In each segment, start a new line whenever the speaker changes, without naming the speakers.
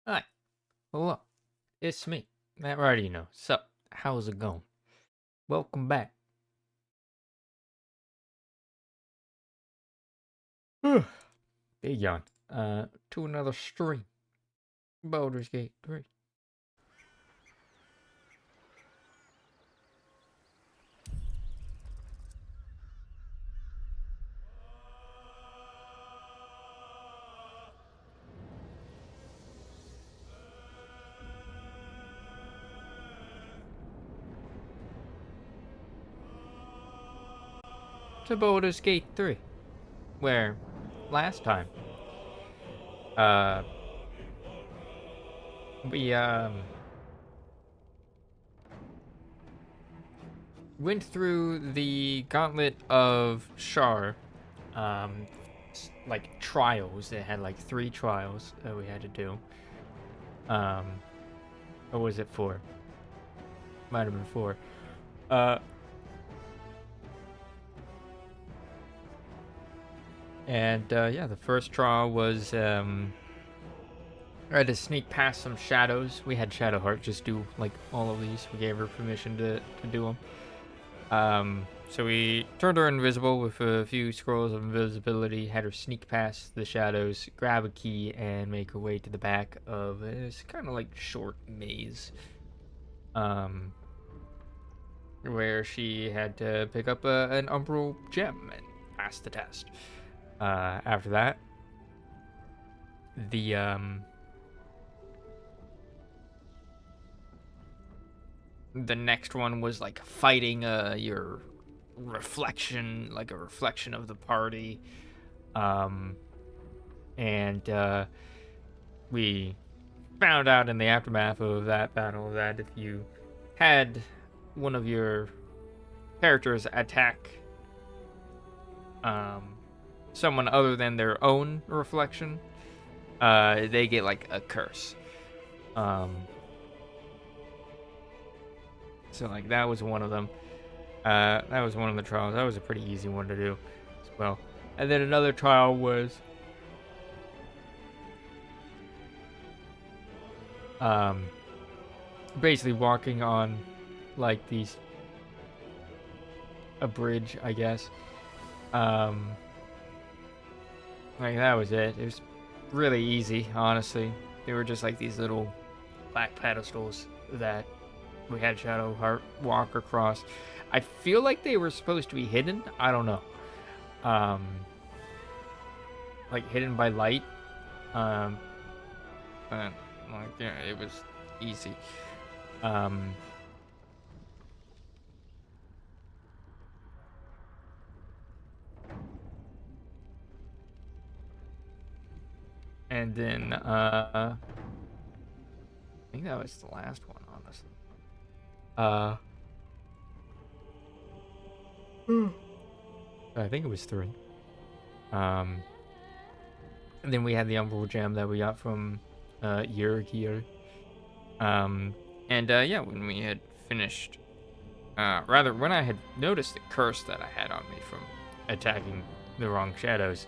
Hi, hello, it's me, ThatWriterUKnow. So, how's it going? Welcome back. Big yawn. To another stream. Baldur's Gate 3. To Baldur's Gate 3. Where, last time, uh, we went through the Gauntlet of Shar, um, like, trials. It had, like, 3 trials that we had to do. Um, or was it 4? Might have been 4. Uh, And yeah, the first trial was I had to sneak past some shadows. We had Shadowheart just do like all of these. We gave her permission to do them. So we turned her invisible with a few scrolls of invisibility. Had her sneak past the shadows, grab a key, and make her way to the back of this kind of like short maze. Um, where she had to pick up an umbral gem and pass the test. After that, the the next one was like fighting your reflection, like a reflection of the party. Um, and we found out in the aftermath of that battle that if you had one of your characters attack um, someone other than their own reflection, they get like a curse. Um, so like that was one of them. That was one of the trials. That was a pretty easy one to do as well. And then another trial was um, basically walking on like a bridge, I guess. Um, like that was it. It was really easy, honestly. They were just like these little black pedestals that we had Shadowheart walk across. I feel like they were supposed to be hidden. I don't know. Um, like hidden by light. Um, but like yeah, it was easy. Um, and then I think that was the last one, honestly. Uh, I think it was 3. Um, and then we had the Umbral Gem that we got from Yurgir. Um, and yeah, when we had finished, rather when I had noticed the curse that I had on me from attacking the wrong shadows,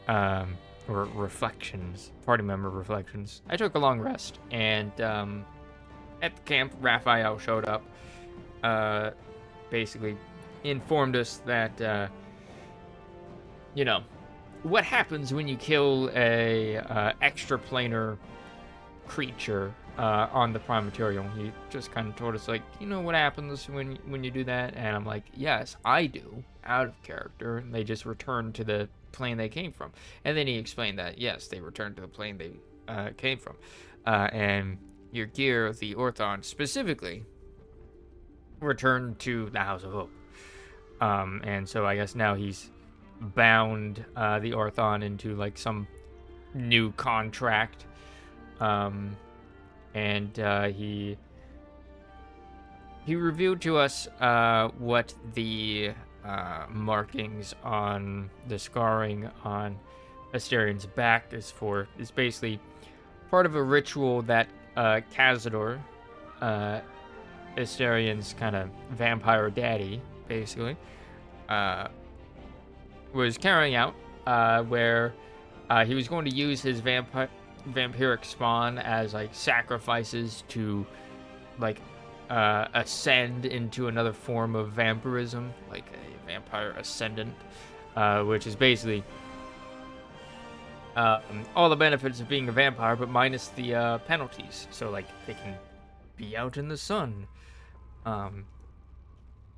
or reflections, party member reflections, I took a long rest, and at the camp, Raphael showed up. Basically informed us that you know what happens when you kill a extraplanar creature on the prime material. He just kind of told us like, what happens when you do that, and I'm like, yes, I do, out of character. And they just return to the plane they came from, and then he explained that yes, they returned to the plane they came from, and your gear, the Orthon specifically, returned to the House of Hope. And so I guess now he's bound the Orthon into like some new contract. Um, and he revealed to us what the markings on the scarring on Asterian's back is for. It's basically part of a ritual that Cazador, Asterian's kind of vampire daddy, basically, uh, was carrying out, where he was going to use his vampiric spawn as like sacrifices to like ascend into another form of vampirism, like a vampire ascendant, which is basically all the benefits of being a vampire, but minus the penalties. So like they can be out in the sun,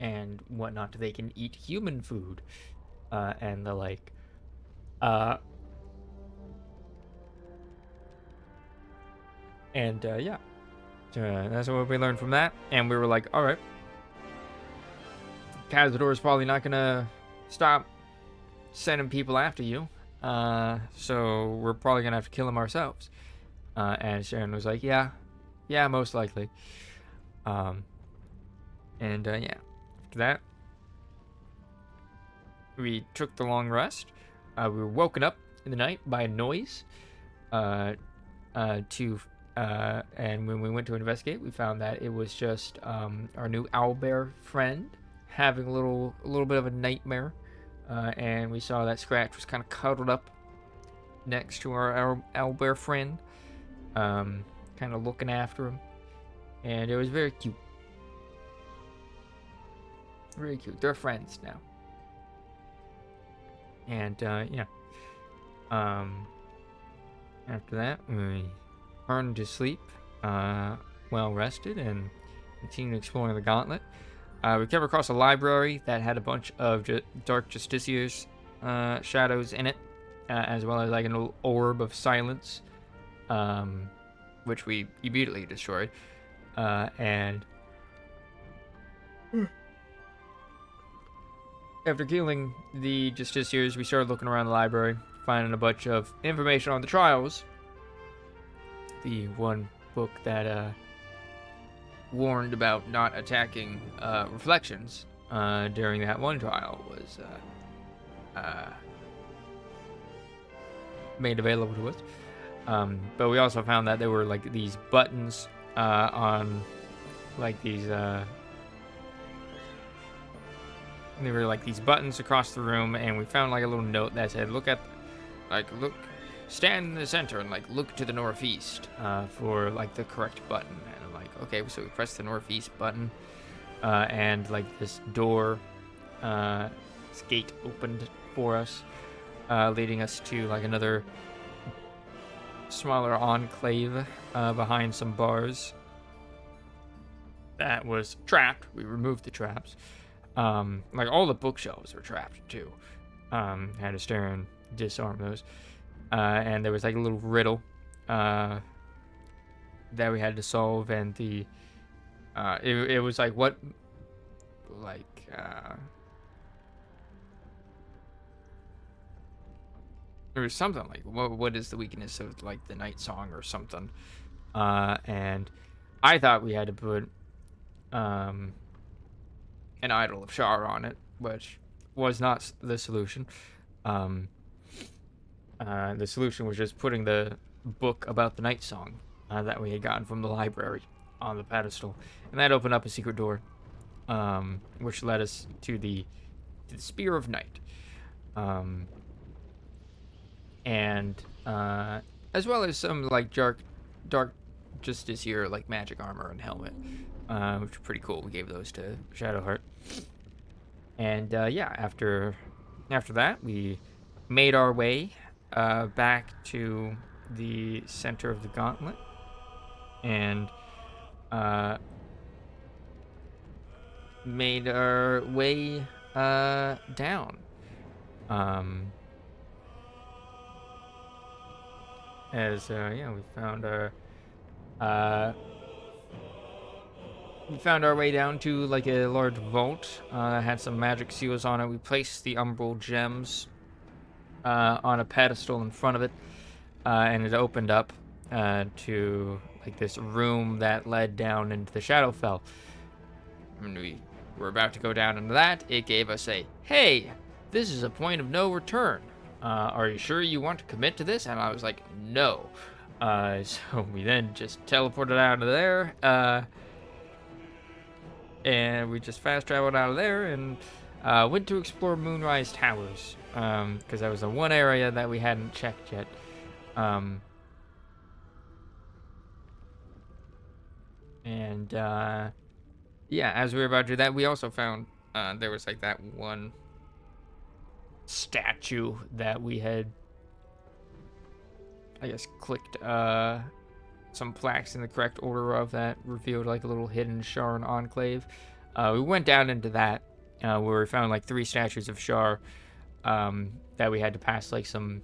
and whatnot. They can eat human food, and the like. Yeah, that's what we learned from that. And we were like, all right, Cazador is probably not gonna stop sending people after you. So we're probably gonna have to kill him ourselves. And Sharon was like, yeah, most likely. Yeah. After that, we took the long rest. We were woken up in the night by a noise. And when we went to investigate, we found that it was just our new owlbear friend having a little bit of a nightmare. And we saw that Scratch was kind of cuddled up next to our owlbear friend, kind of looking after him, and it was very cute. Very cute. They're friends now. And yeah. After that, we turned to sleep, well rested, and continued exploring the gauntlet. We came across a library that had a bunch of Dark Justiciar's shadows in it, as well as like an little orb of silence, which we immediately destroyed. And after killing the Justiciars, we started looking around the library, finding a bunch of information on the trials. The one book that warned about not attacking reflections during that one trial was made available to us. But we also found that there were like these buttons on like these there were like these buttons across the room, and we found like a little note that said stand in the center and like look to the northeast for like the correct button. And I'm like, okay, so we press the northeast button, and like this door, this gate opened for us, leading us to like another smaller enclave behind some bars that was trapped. We removed the traps. Like all the bookshelves were trapped too. Had to stare and disarm those. And there was like a little riddle that we had to solve, and the it was like what it was something like what is the weakness of like the night song or something, and I thought we had to put an idol of Shar on it, which was not the solution. The solution was just putting the book about the night song that we had gotten from the library on the pedestal, and that opened up a secret door, which led us to the Spear of Night, and as well as some like dark Justiciar like magic armor and helmet, which are pretty cool. We gave those to Shadowheart, and yeah, after that we made our way back to the center of the gauntlet, and made our way down. Yeah, we found our way down to like a large vault that had some magic seals on it. We placed the umbral gems on a pedestal in front of it, and it opened up to like this room that led down into the Shadowfell. When we were about to go down into that, it gave us a, hey, this is a point of no return. Are you sure you want to commit to this? And I was like, no. So we then just teleported out of there, and we just fast traveled out of there and went to explore Moonrise Towers, because that was the one area that we hadn't checked yet. And yeah, as we were about to do that, we also found there was like that one statue that we had, I guess, clicked some plaques in the correct order of that revealed like a little hidden Sharn enclave. We went down into that where we found like 3 statues of Shar that we had to pass like some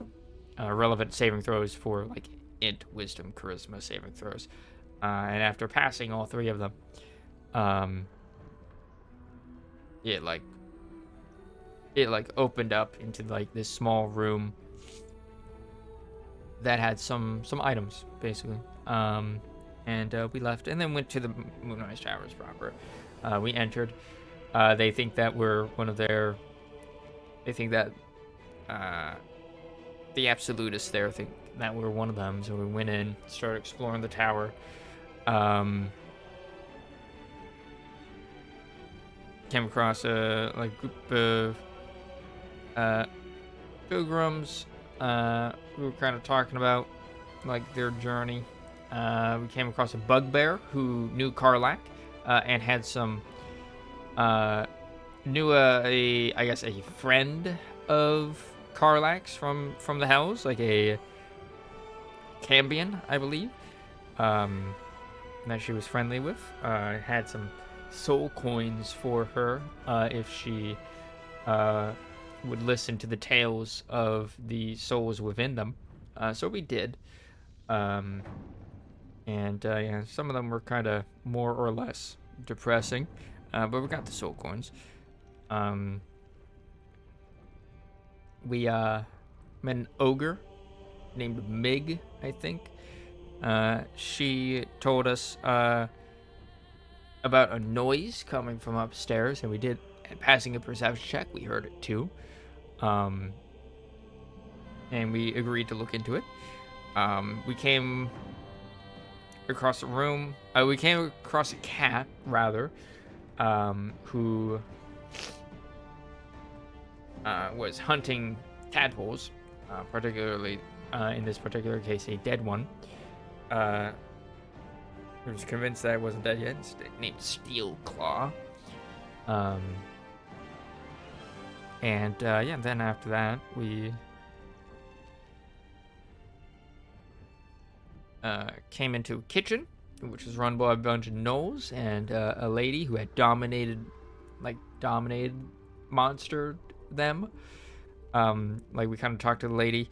relevant saving throws for, like int, wisdom, charisma saving throws. And after passing all 3 of them, um, it like opened up into like this small room that had some items basically. And we left and then went to the Moonrise Towers proper. We entered. They think that we're one of their. They think that the absolutists there think that we're one of them. So we went in, started exploring the tower. Came across a like group of pilgrims. We were kind of talking about like their journey. We came across a bugbear who knew Karlak and had some knew a I guess a friend of Karlak's from the Hells, like a Cambion, I believe, that she was friendly with. Had some soul coins for her if she would listen to the tales of the souls within them. So we did. And yeah, some of them were kind of more or less depressing, but we got the soul coins. We met an ogre named Mig, I think. She told us about a noise coming from upstairs, and we did. Passing a perception check, we heard it too. And we agreed to look into it. We came across a room. We came across a cat, rather, who was hunting tadpoles, particularly in this particular case, a dead one. I was convinced that it wasn't dead yet. It's named Steel Claw. And yeah, then after that, we came into a kitchen, which was run by a bunch of gnolls and a lady who had dominated monstered them. Like we kind of talked to the lady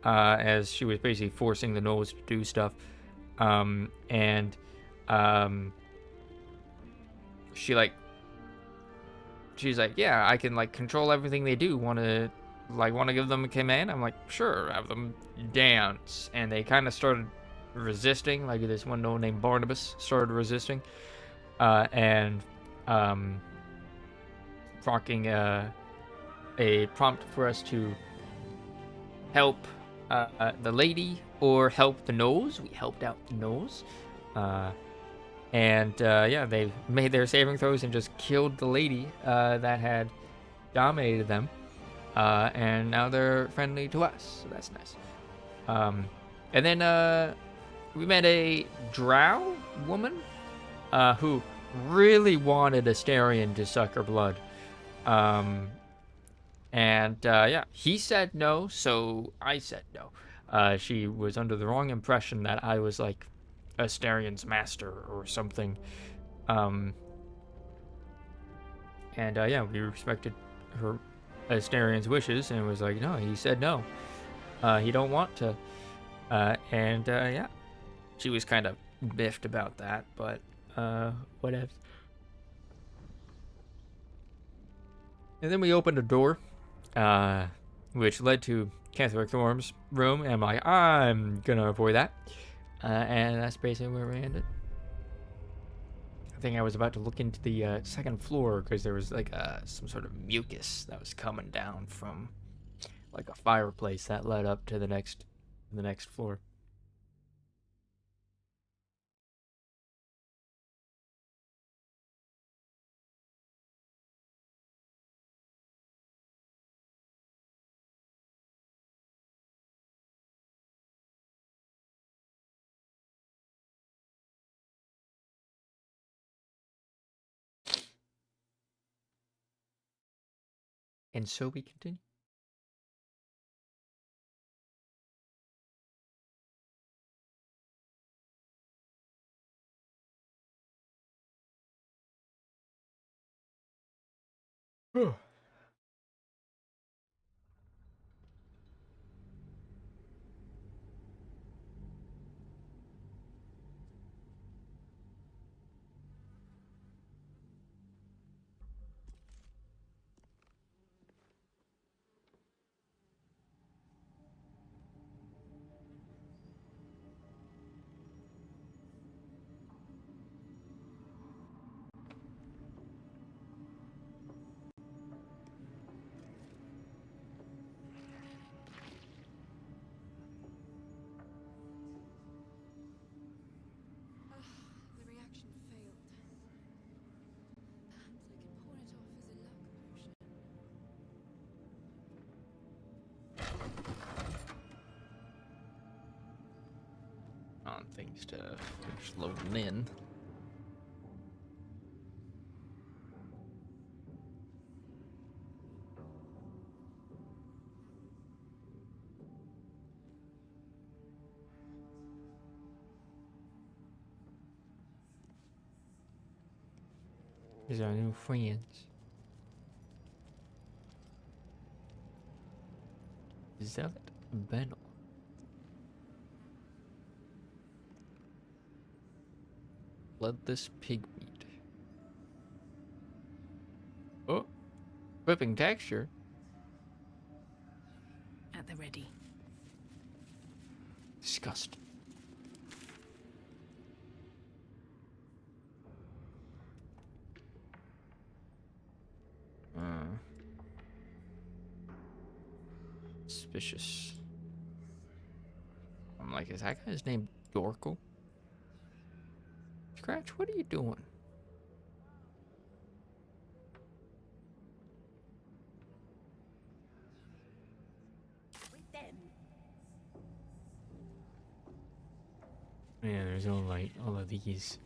as she was basically forcing the gnolls to do stuff. And she's like, yeah, I can like control everything they do. Want to give them a command? I'm like, sure, have them dance. And they kind of started resisting. Like this one gnoll named Barnabas started resisting, and proccing a prompt for us to help the lady or help the gnolls. We helped out the gnolls. And yeah, they made their saving throws and just killed the lady that had dominated them. And now they're friendly to us, so that's nice. And then we met a drow woman who really wanted Astarion to suck her blood. And yeah, he said no, so I said no. She was under the wrong impression that I was like Astarion's master or something. And yeah, we respected her Astarion's wishes and was like, no, he said no. He don't want to. And yeah, she was kind of biffed about that, but whatever. And then we opened a door, which led to Catherick Thorm's room, and I'm like, I'm gonna avoid that. And that's basically where we ended. I think I was about to look into the second floor because there was like some sort of mucus that was coming down from like a fireplace that led up to the next floor. And so we continue.
The reaction failed. Perhaps I can pawn it off as a luck potion.
On things to finish loading in. These are new friends. Zealot Benel. Bloodless pig meat. Oh, whipping texture.
At the ready.
Disgusting. Suspicious. I'm like, is that guy's name Dorkle? Scratch, what are you doing?
With them.
Yeah, there's all of these.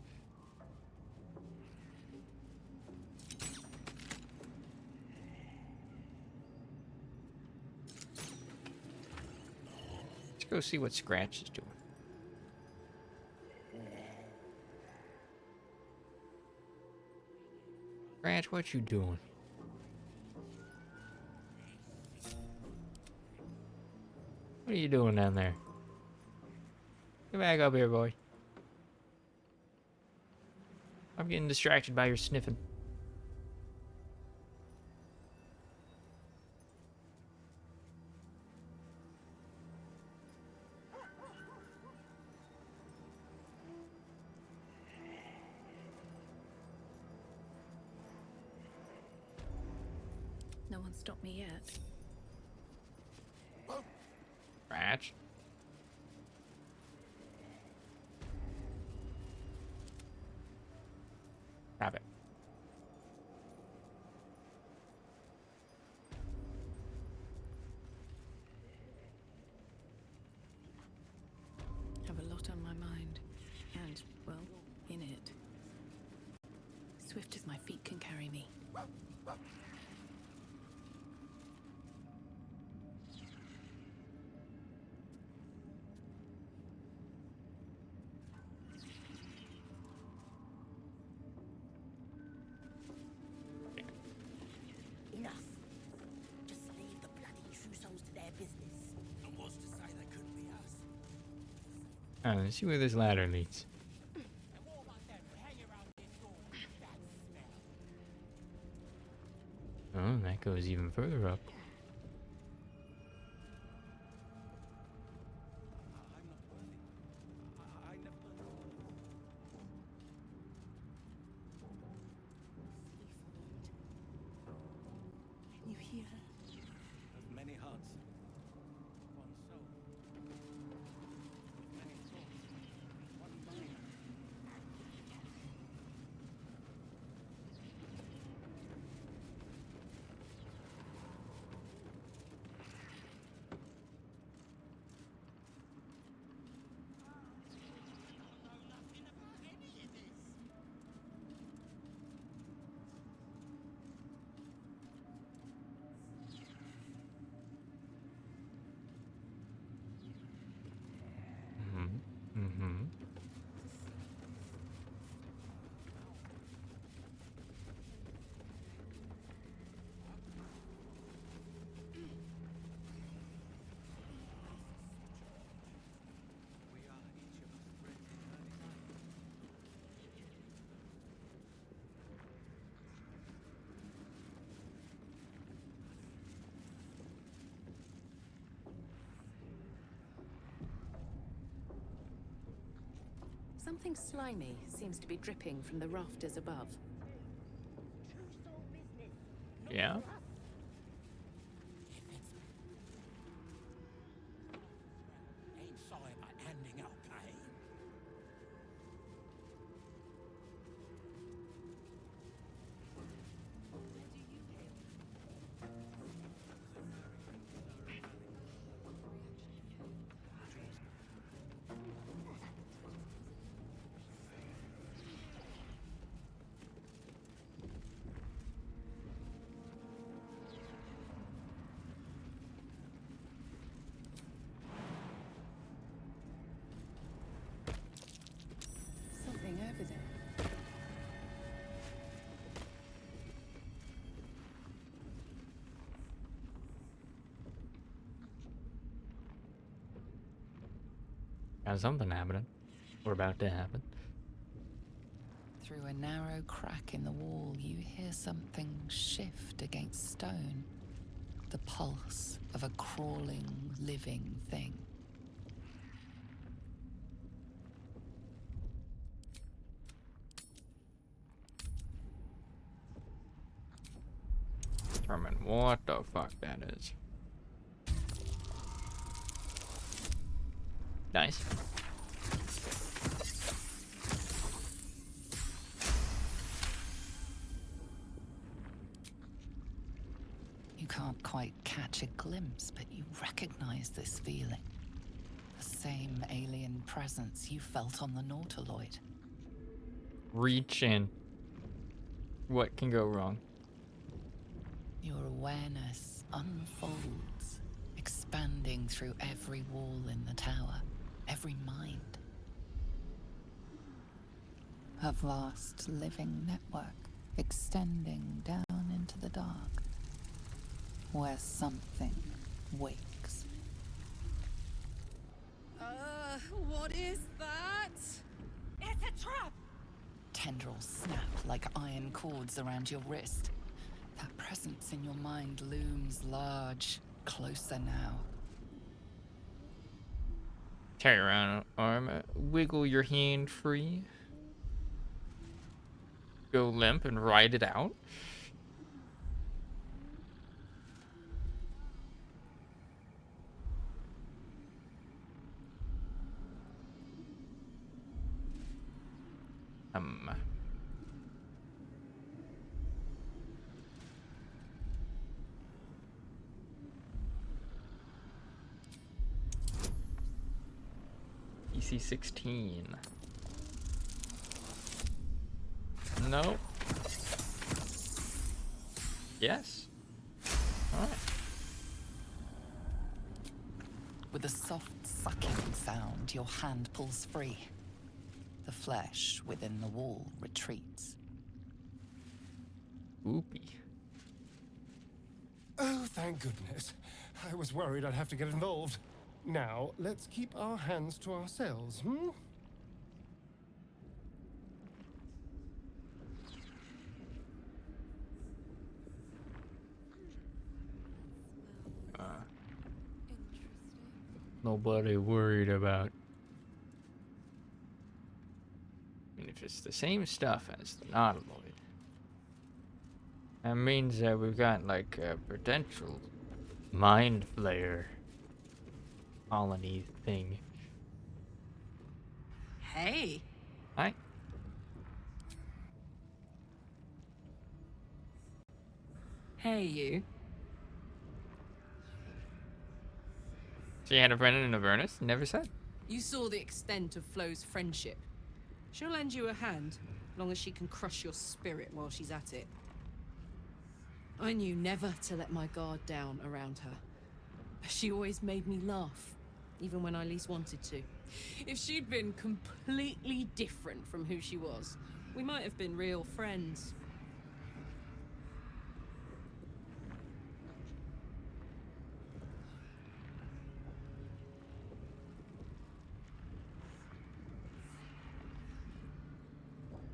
Let's go see what Scratch is doing. Scratch, what you doing? What are you doing down there? Get back up here, boy. I'm getting distracted by your sniffing.
No one stopped me yet.
Scratch. Stop it.
Have a lot on my mind. And, well, in it. Swift as my feet can carry me.
Enough. Just leave the bloody Trousseaus to their business. And what's to say they couldn't be us?
Alright, let's see where this ladder leads.
And what about them? We hang around this door with that smell.
Oh, that goes even further up.
I'm not worthy. I never Can you hear her? Of many hearts, one soul. With many thoughts, one mind.
Mm-hmm.
Something slimy seems to be dripping from the rafters above.
Yeah.
Ain't sorry about handing out pain.
Something over there.
Got something happening. Or about to happen.
Through a narrow crack in the wall, you hear something shift against stone. The pulse of a crawling, living thing.
Determine what the fuck that is. Nice.
You can't quite catch a glimpse, but you recognize this feeling. The same alien presence you felt on the Nautiloid.
Reach in. What can go wrong?
Your awareness unfolds, expanding through every wall in the tower, every mind. A vast living network extending down into the dark, where something wakes.
What is that?
It's a trap!
Tendrils snap like iron cords around your wrist. That presence in your mind looms large, closer now.
Tear your own arm. Wiggle your hand free. Go limp and ride it out. EC16. No. Yes. Alright.
With a soft sucking sound, your hand pulls free. The flesh within the wall retreats.
Oopie.
Oh, thank goodness. I was worried I'd have to get involved. Now, let's keep our hands to ourselves, hmm?
Nobody worried about. I mean, if it's the same stuff as the Nautiloid, that means that we've got like a potential mind flayer colony thing.
Hey.
Hi.
Hey, you.
She had a friend in Avernus? Never said.
You saw the extent of Flo's friendship. She'll lend you a hand, long as she can crush your spirit while she's at it. I knew never to let my guard down around her. She always made me laugh, even when I least wanted to. If she'd been completely different from who she was, we might have been real friends.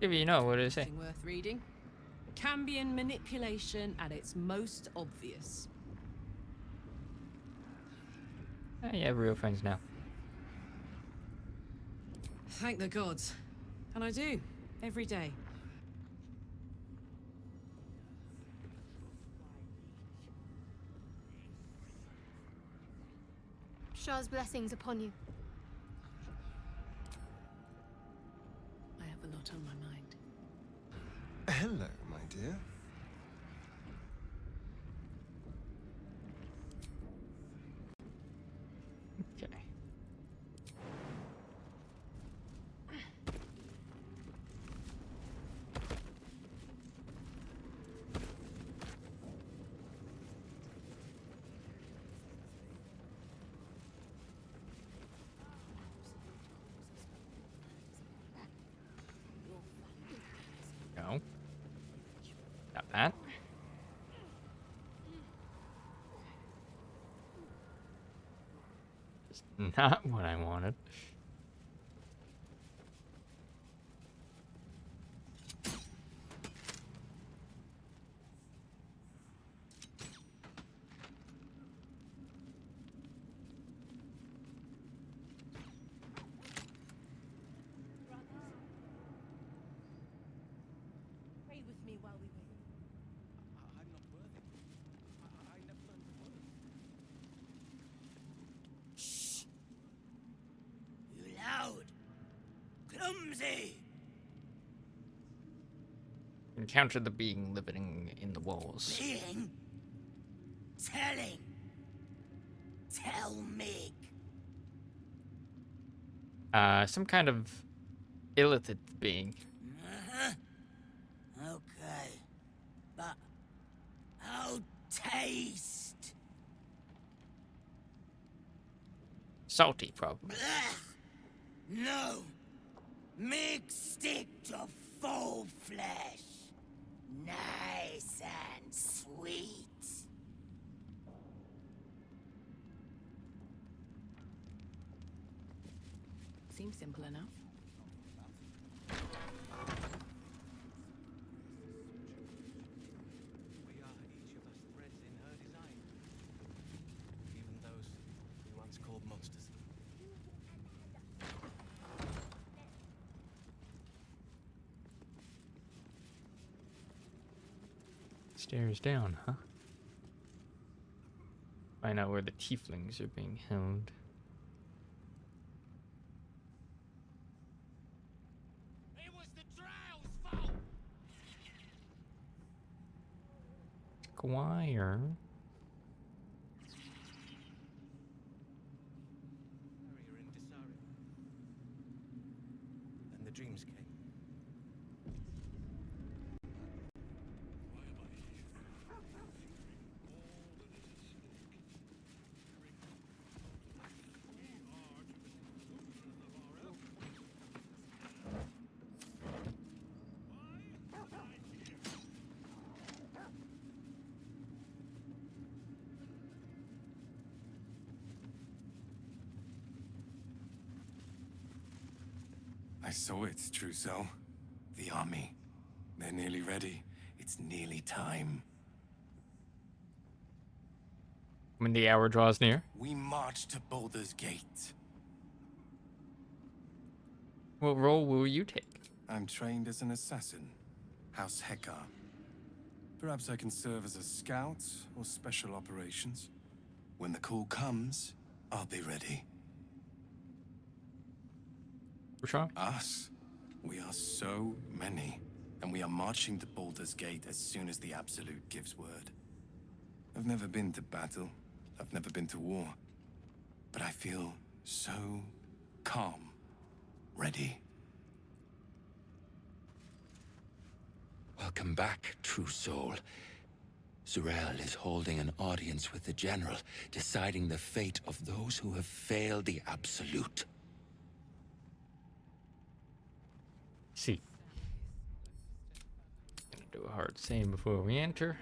If you know, what did it say?
Something worth reading. Cambion manipulation at its most obvious.
You have real friends now.
Thank the gods. And I do, every day.
Shah's blessings upon you.
I have a lot on my mind.
Hello, my dear.
Okay. Go. Got that. Just not what I wanted.
Pray with me while we wait. I'm not worthy. I never learned the word. Shh! You loud! Clumsy!
Encounter the being living in the walls.
Being? Telling. Tell me.
Some kind of illithid being.
Uh-huh. Okay. But how taste?
Salty, probably.
Blech. No. Make stick to full flesh. Nice and sweet.
Seems simple enough.
We are each of us threads in her design. Even those we once called monsters.
Stairs down, huh? Find out where the tieflings are being held.
It was the Drow's fault.
Squire.
Barrier in Disari. And the dreams came.
I saw it, Trousseau. The army. They're nearly ready. It's nearly time.
When the hour draws near.
We march to Baldur's Gate.
What role will you take?
I'm trained as an assassin. House Hekar. Perhaps I can serve as a scout or special operations. When the call comes, I'll be ready.
Rashawn?
Us? We are so many, and we are marching to Baldur's Gate as soon as the Absolute gives word. I've never been to battle. I've never been to war. But I feel so calm, ready.
Welcome back, true soul. Zurel is holding an audience with the General, deciding the fate of those who have failed the Absolute.
See. Gonna do a hard save before we enter.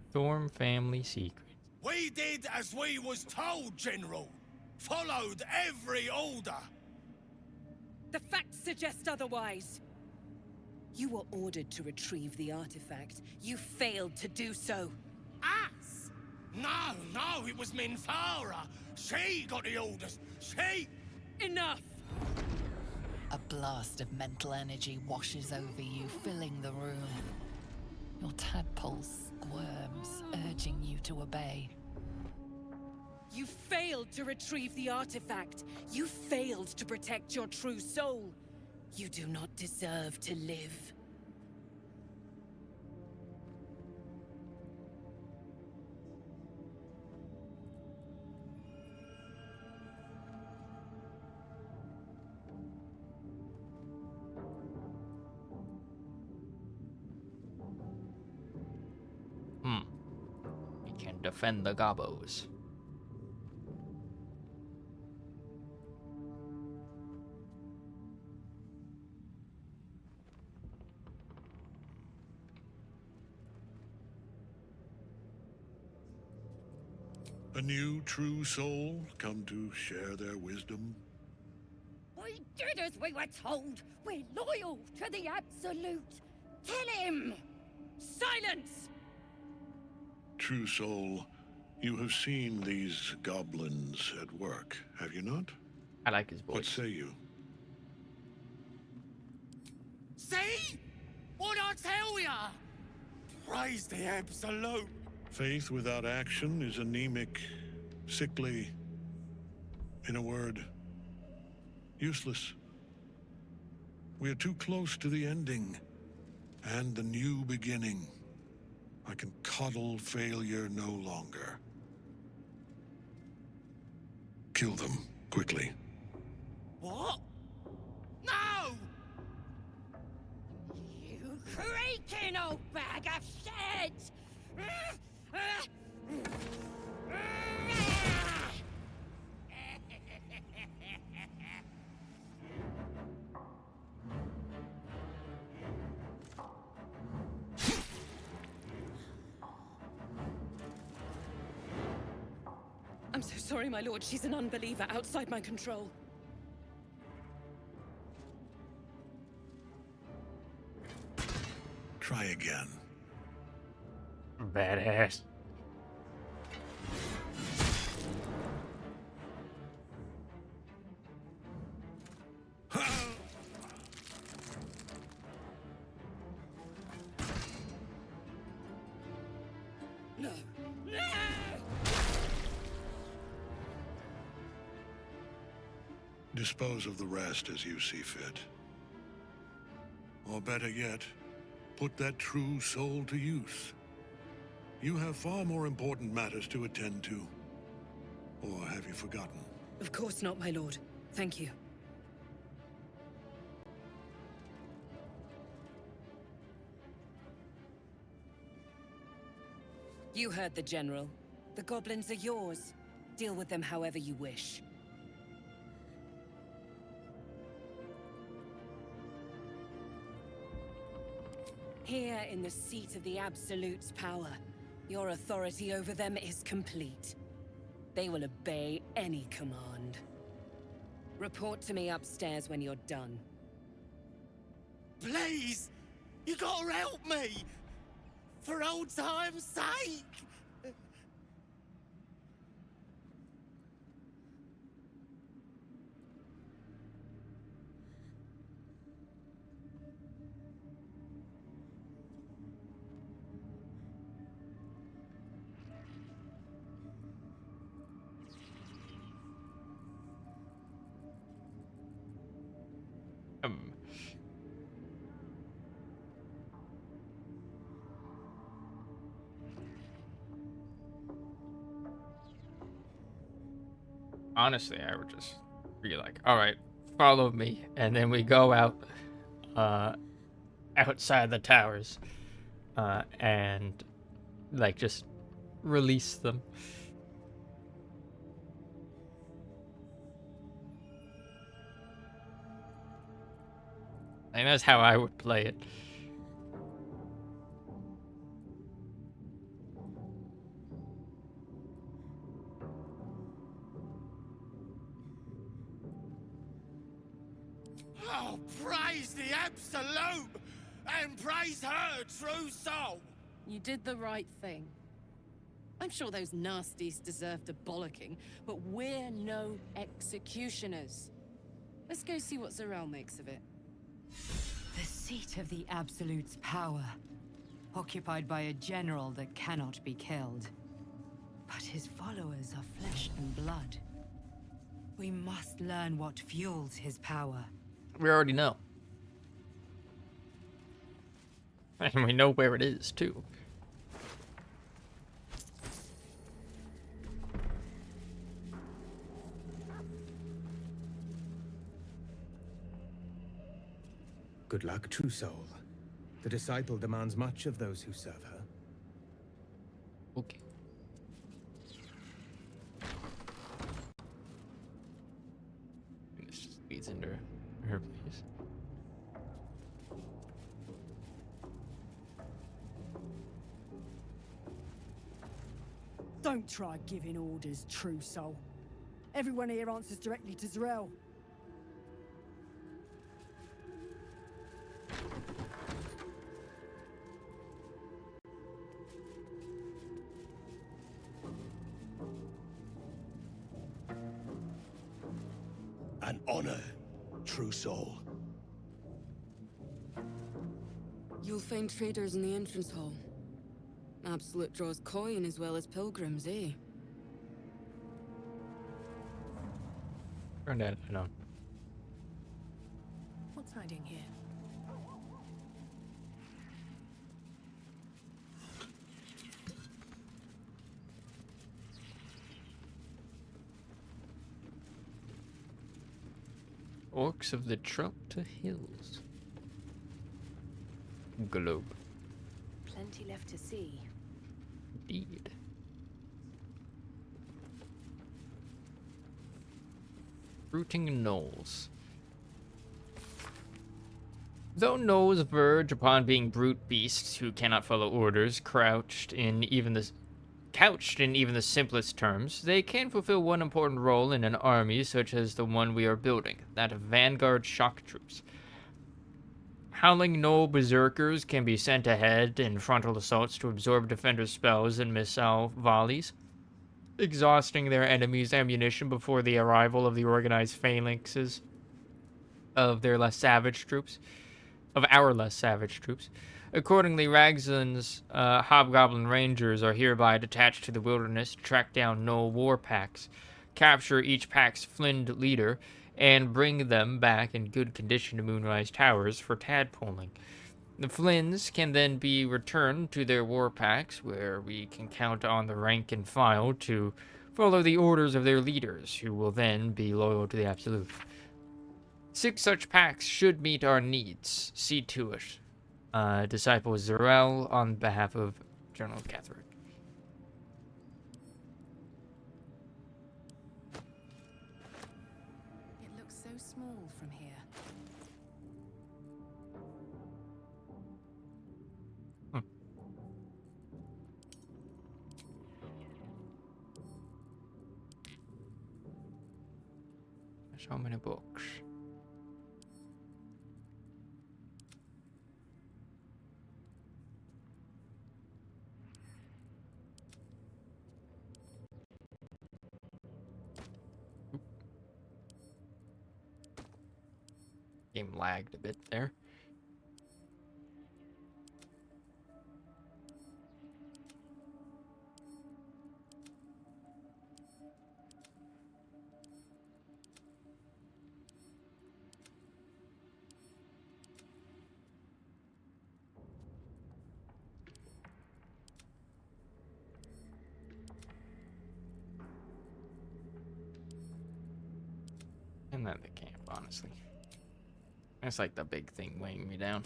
Storm family secret.
We did as we was told, General. Followed every order.
The facts suggest otherwise. You were ordered to retrieve the artifact. You failed to do so.
Us? No, it was Minfara. She got the orders. She...
Enough!
A blast of mental energy washes over you, filling the room. Your tadpoles squirms, urging you to obey.
You failed to retrieve the artifact. You failed to protect your true soul. You do not deserve to live.
You can defend the gobos.
A new true soul come to share their wisdom?
We did as we were told. We're loyal to the Absolute. Tell him!
Silence!
True soul, you have seen these goblins at work, have you not?
I like his voice.
What say you?
See? What I tell ya? Praise the Absolute.
Faith without action is anemic, sickly, in a word, useless. We are too close to the ending, and the new beginning. I can coddle failure no longer. Kill them, quickly.
What? No!
You creaking old bag of shit!
I'm so sorry, my lord. She's an unbeliever outside my control.
Try again.
Badass.
No! No!
Dispose of the rest as you see fit. Or better yet, put that true soul to use. You have far more important matters to attend to. Or have you forgotten?
Of course not, my lord. Thank you. You heard the General. The goblins are yours. Deal with them however you wish. Here in the seat of the Absolute's power, your authority over them is complete. They will obey any command. Report to me upstairs when you're done.
Please! You gotta help me! For old time's sake!
Honestly, I would just be like, all right, follow me. And then we go out outside the towers and like just release them. And that's how I would play it.
Oh, praise the Absolute! And praise her true soul!
You did the right thing. I'm sure those nasties deserved a bollocking, but we're no executioners. Let's go see what Zarel makes of it.
The seat of the Absolute's power, occupied by a general that cannot be killed. But his followers are flesh and blood. We must learn what fuels his power.
We already know. And we know where it is, too.
Good luck, true soul. The disciple demands much of those who serve her.
Okay. This just leads into her place.
Don't try giving orders, true soul. Everyone here answers directly to Zarel.
An honor, true soul.
You'll find traders in the entrance hall. Absolute draws coin as well as pilgrims, eh?
Granddad, I know.
What's hiding here?
Orcs of the Trelta Hills. Globe.
Plenty left to see.
Indeed. Rooting Knolls. Though gnolls verge upon being brute beasts who cannot follow orders, couched in even the simplest terms, they can fulfill one important role in an army such as the one we are building, that of vanguard shock troops. Howling Gnoll berserkers can be sent ahead in frontal assaults to absorb defenders' spells and missile volleys, exhausting their enemies' ammunition before the arrival of the organized phalanxes of our less savage troops. Accordingly, Ragzlin's Hobgoblin Rangers are hereby detached to the wilderness to track down Gnoll war packs, capture each pack's flinned leader, and bring them back in good condition to Moonrise Towers for tadpoling. The Flynns can then be returned to their war packs, where we can count on the rank and file to follow the orders of their leaders, who will then be loyal to the Absolute. 6 such packs should meet our needs. See to it. Disciple Zarel on behalf of General Catherine.
It looks so small from here.
So many books. Game lagged a bit there. Not the camp, honestly. That's like the big thing weighing me down.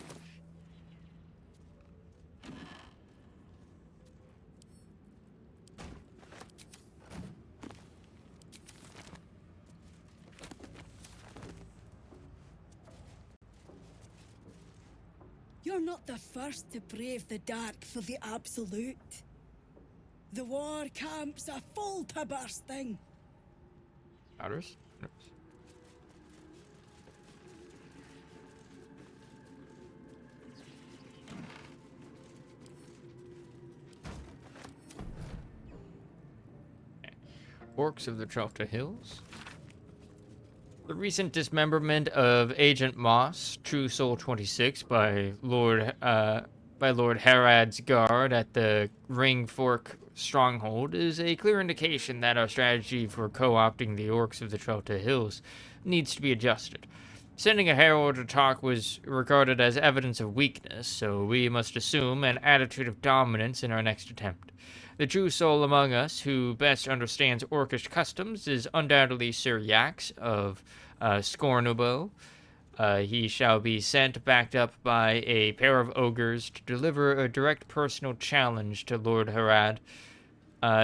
You're not the first to brave the dark for the Absolute. The war camp's are full to bursting.
Others? Orcs of the Trofta Hills. The recent dismemberment of Agent Moss, True Soul 26, by Lord Harad's guard at the Ring Fork Stronghold is a clear indication that our strategy for co-opting the Orcs of the Trofta Hills needs to be adjusted. Sending a herald to talk was regarded as evidence of weakness, so we must assume an attitude of dominance in our next attempt. The true soul among us who best understands Orcish customs is undoubtedly Sir Yax of Scornobo. He shall be sent backed up by a pair of ogres to deliver a direct personal challenge to Lord Harad,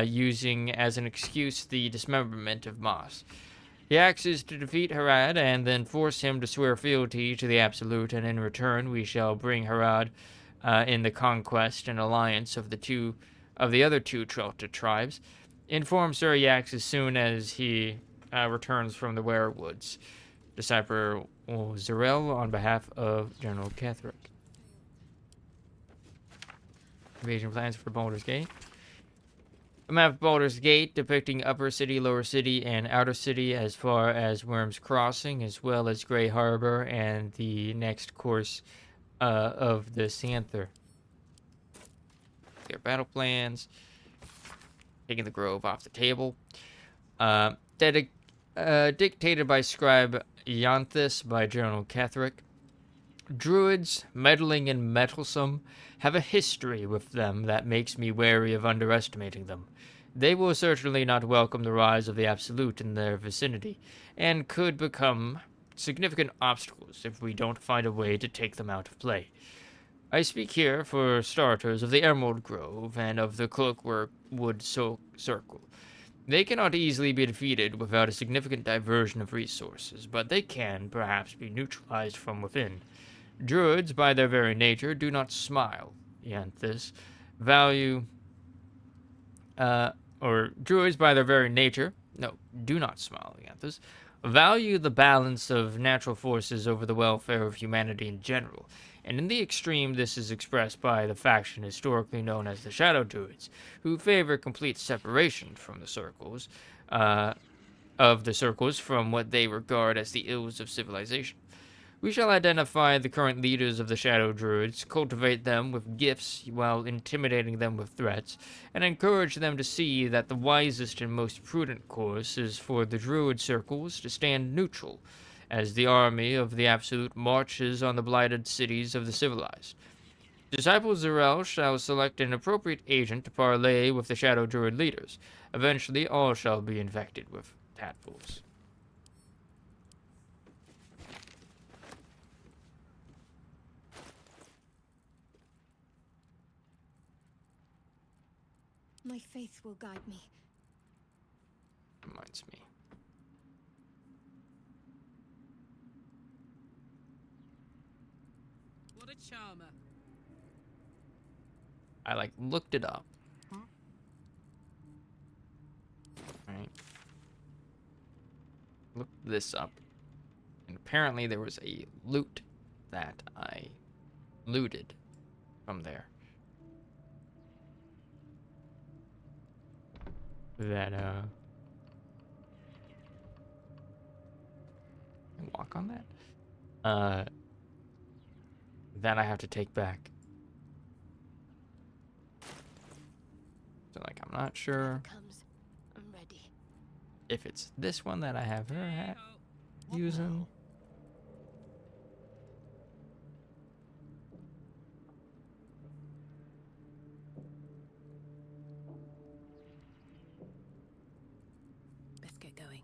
using as an excuse the dismemberment of Moss. Yax is to defeat Harad and then force him to swear fealty to the Absolute, and in return we shall bring Harad in the conquest and alliance of the other two Trofta tribes. Inform Sir Yax as soon as he returns from the Werewoods. Decipher Zarel on behalf of General Ketherick. Invasion plans for Baldur's Gate. A map of Baldur's Gate depicting Upper City, Lower City, and Outer City as far as Worm's Crossing, as well as Grey Harbor and the next course of the Santher. Their battle plans. Taking the Grove off the table. Dictated by Scribe Ianthus by General Ketherick. Druids, meddling and meddlesome, have a history with them that makes me wary of underestimating them. They will certainly not welcome the rise of the Absolute in their vicinity, and could become significant obstacles if we don't find a way to take them out of play. I speak here, for starters, of the Emerald Grove and of the Cloakwood Circle. They cannot easily be defeated without a significant diversion of resources, but they can, perhaps, be neutralized from within. Druids, by their very nature, do not smile, Ianthus. Druids, by their very nature, do not smile, Ianthus. Value the balance of natural forces over the welfare of humanity in general, and in the extreme this is expressed by the faction historically known as the Shadow Druids, who favor complete separation from the circles, from what they regard as the ills of civilization. We shall identify the current leaders of the Shadow Druids, cultivate them with gifts while intimidating them with threats, and encourage them to see that the wisest and most prudent course is for the Druid circles to stand neutral, as the army of the Absolute marches on the blighted cities of the civilized. Disciple Zarel shall select an appropriate agent to parley with the Shadow Druid leaders. Eventually, all shall be infected with tadpoles.
My faith will guide me.
Reminds me.
What a charmer.
I looked it up. Right. Looked this up. And apparently there was a loot that I looted from there. That, walk on that? That I have to take back. So, I'm not sure
I'm ready.
if it's this one that I have her using.
Let's get going.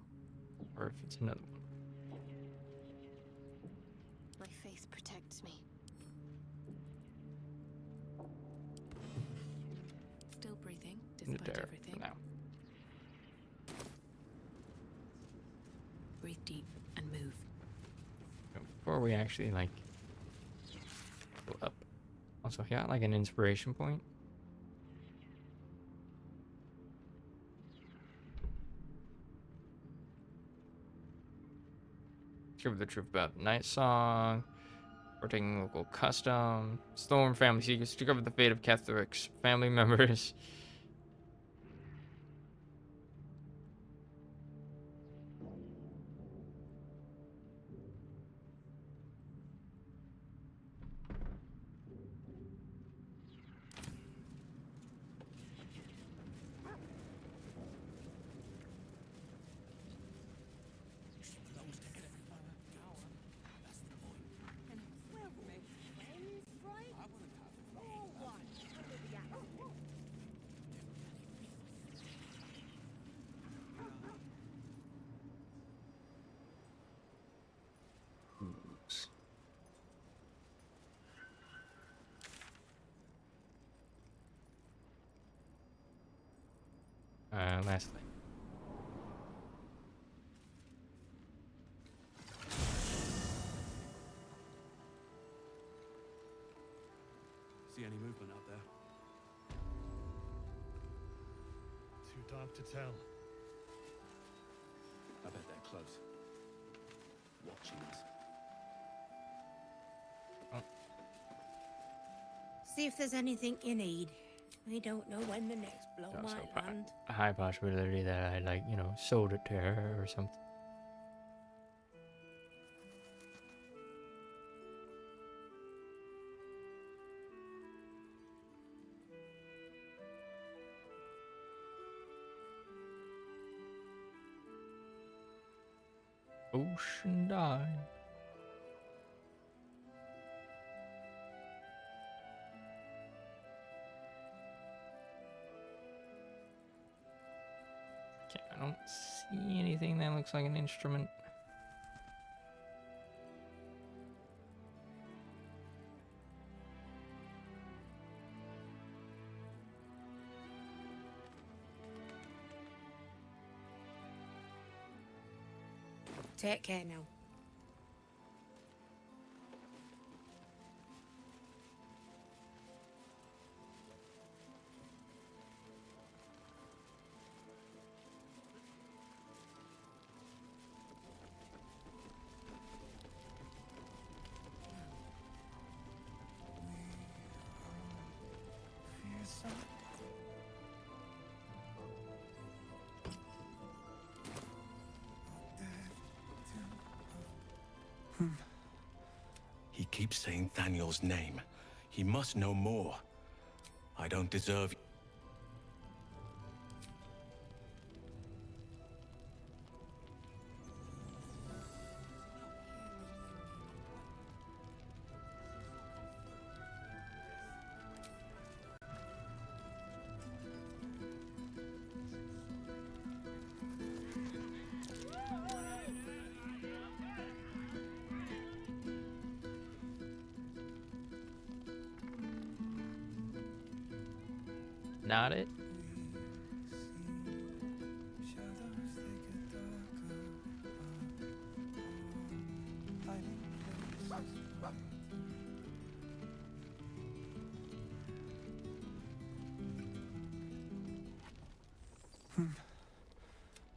Or if it's another one.
faith protects me.
Still breathing, despite
There,
everything.
now.
Breathe deep and move.
Before we actually like go up. Also, yeah, like an inspiration point. Discover the truth about Night Song. Protecting local custom. Storm family secrets. Discover the fate of Catheric's family members. Lastly.
See any movement out there?
Too dark to tell.
I bet they're close. Watching us.
See if there's anything you need. We don't know when the next blow
Also,
might land.
a high possibility that I, like, you know, sold it to her or something. Ocean dive. Okay, I don't see anything that looks like an instrument.
Take care now.
He keeps saying Thaniel's name. He must know more. I don't deserve...
Not it.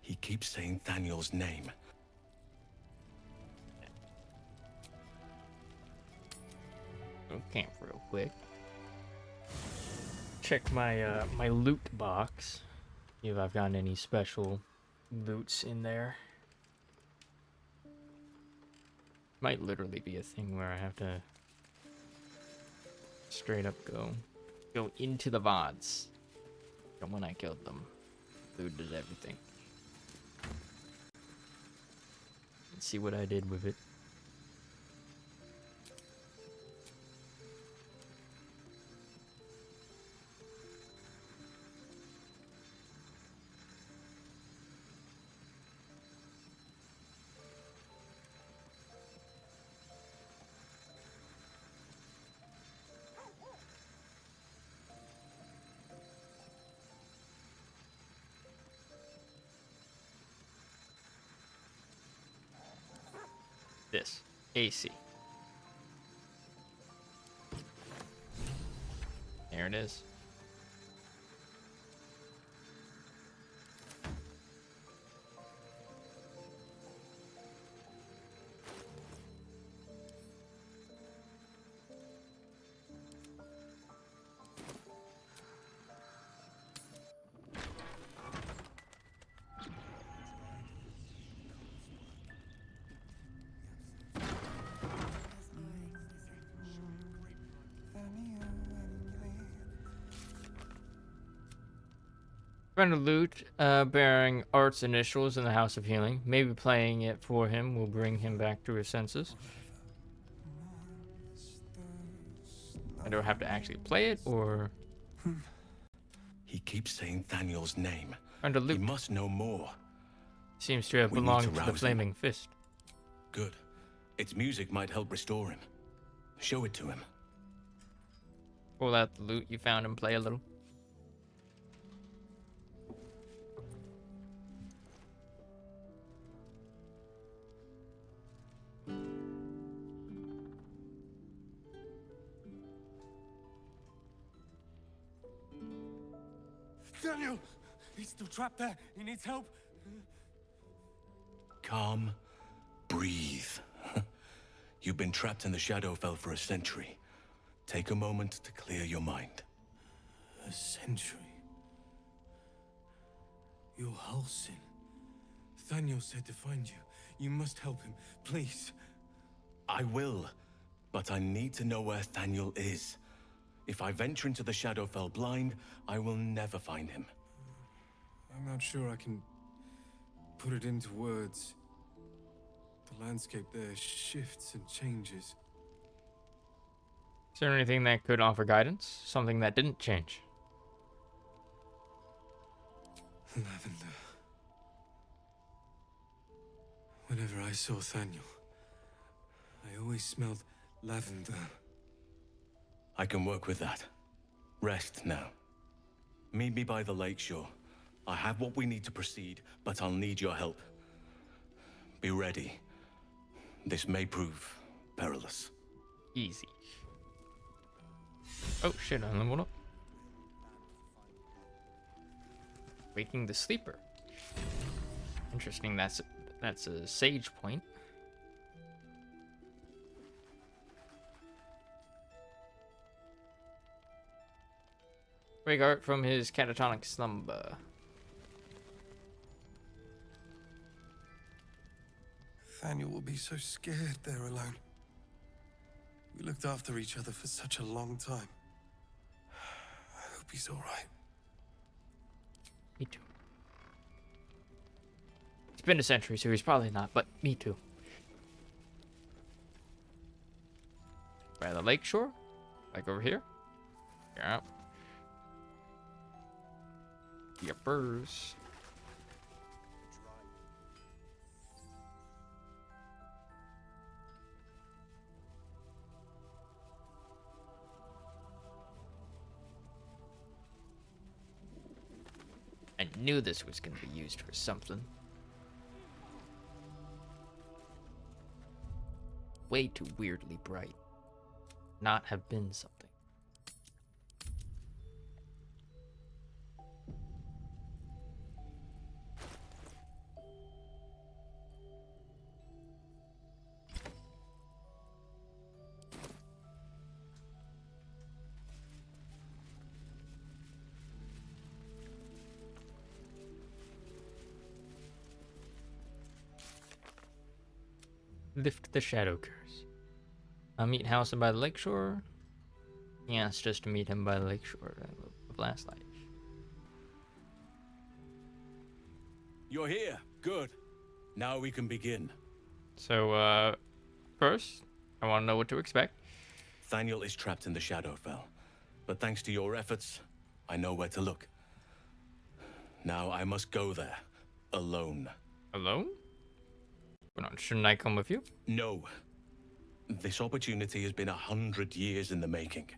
He keeps saying Thaniel's name.
Go camp real quick. Check my my loot box. See if I've gotten any special loots in there. Might literally be a thing where I have to straight up go into the VODs. From when I killed them. Looted everything. Let's see what I did with it. This. AC. There it is. Find a loot bearing Art's initials in the House of Healing. Maybe playing it for him will bring him back to his senses. I don't have to actually play it, or...
He keeps saying Thaniel's name.
Find a loot.
He must know more.
Seems to have
We need
belonged
to
to the
rouse him.
Flaming Fist.
Good. Its music might help restore him. Show it to him.
Pull out the loot you found and play a little.
Daniel! He's still trapped there. He needs help.
Calm. Breathe. You've been trapped in the Shadowfell for a century. Take a moment to clear your mind.
A century? You're Halsin. Thaniel said to find you. You must help him, please.
I will, but I need to know where Thaniel is. If I venture into the Shadowfell blind, I will never find him.
I'm not sure I can put it into words. The landscape there shifts and changes.
Is there anything that could offer guidance? Something that didn't change?
Lavender. Whenever I saw Thaniel, I always smelled lavender.
I can work with that. Rest now. Meet me by the lakeshore. I have what we need to proceed, but I'll need your help. Be ready. This may prove perilous.
Easy. Oh shit, I leveled up. Waking the sleeper. Interesting, that's a sage point. Wake Art from his catatonic slumber.
Thaniel will be so scared there alone. We looked after each other for such a long time. I hope he's all right.
Me too. It's been a century, so he's probably not, but me too. By the lakeshore? Like over here? Yeah. Yuppers. I knew this was going to be used for something. Way too weirdly bright. Not have been something. Lift the shadow curse. I'll meet Halsin by the lakeshore. Yeah, it's just to meet him by the lakeshore of last life.
You're here. Good. Now we can begin.
So, first, I want to know what to expect.
Thaniel is trapped in the Shadowfell, but thanks to your efforts, I know where to look. Now I must go there, alone.
Alone? Shouldn't I come with you?
No. This opportunity has been 100 years in the making.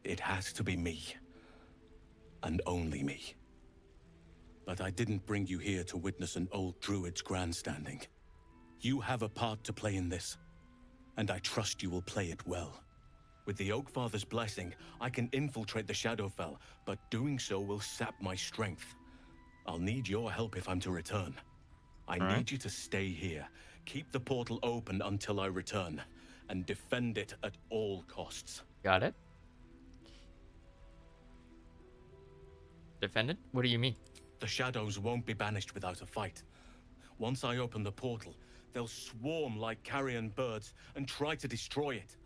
It has to be me. And only me. But I didn't bring you here to witness an old druid's grandstanding. You have a part to play in this, and I trust you will play it well. With the Oakfather's blessing, I can infiltrate the Shadowfell, but doing so will sap my strength. I'll need your help if I'm to return. I need you to stay here, keep the portal open until I return, and defend it at all costs.
Got it. Defend it? What do you mean?
The shadows won't be banished without a fight. Once I open the portal, they'll swarm like carrion birds and try to destroy it.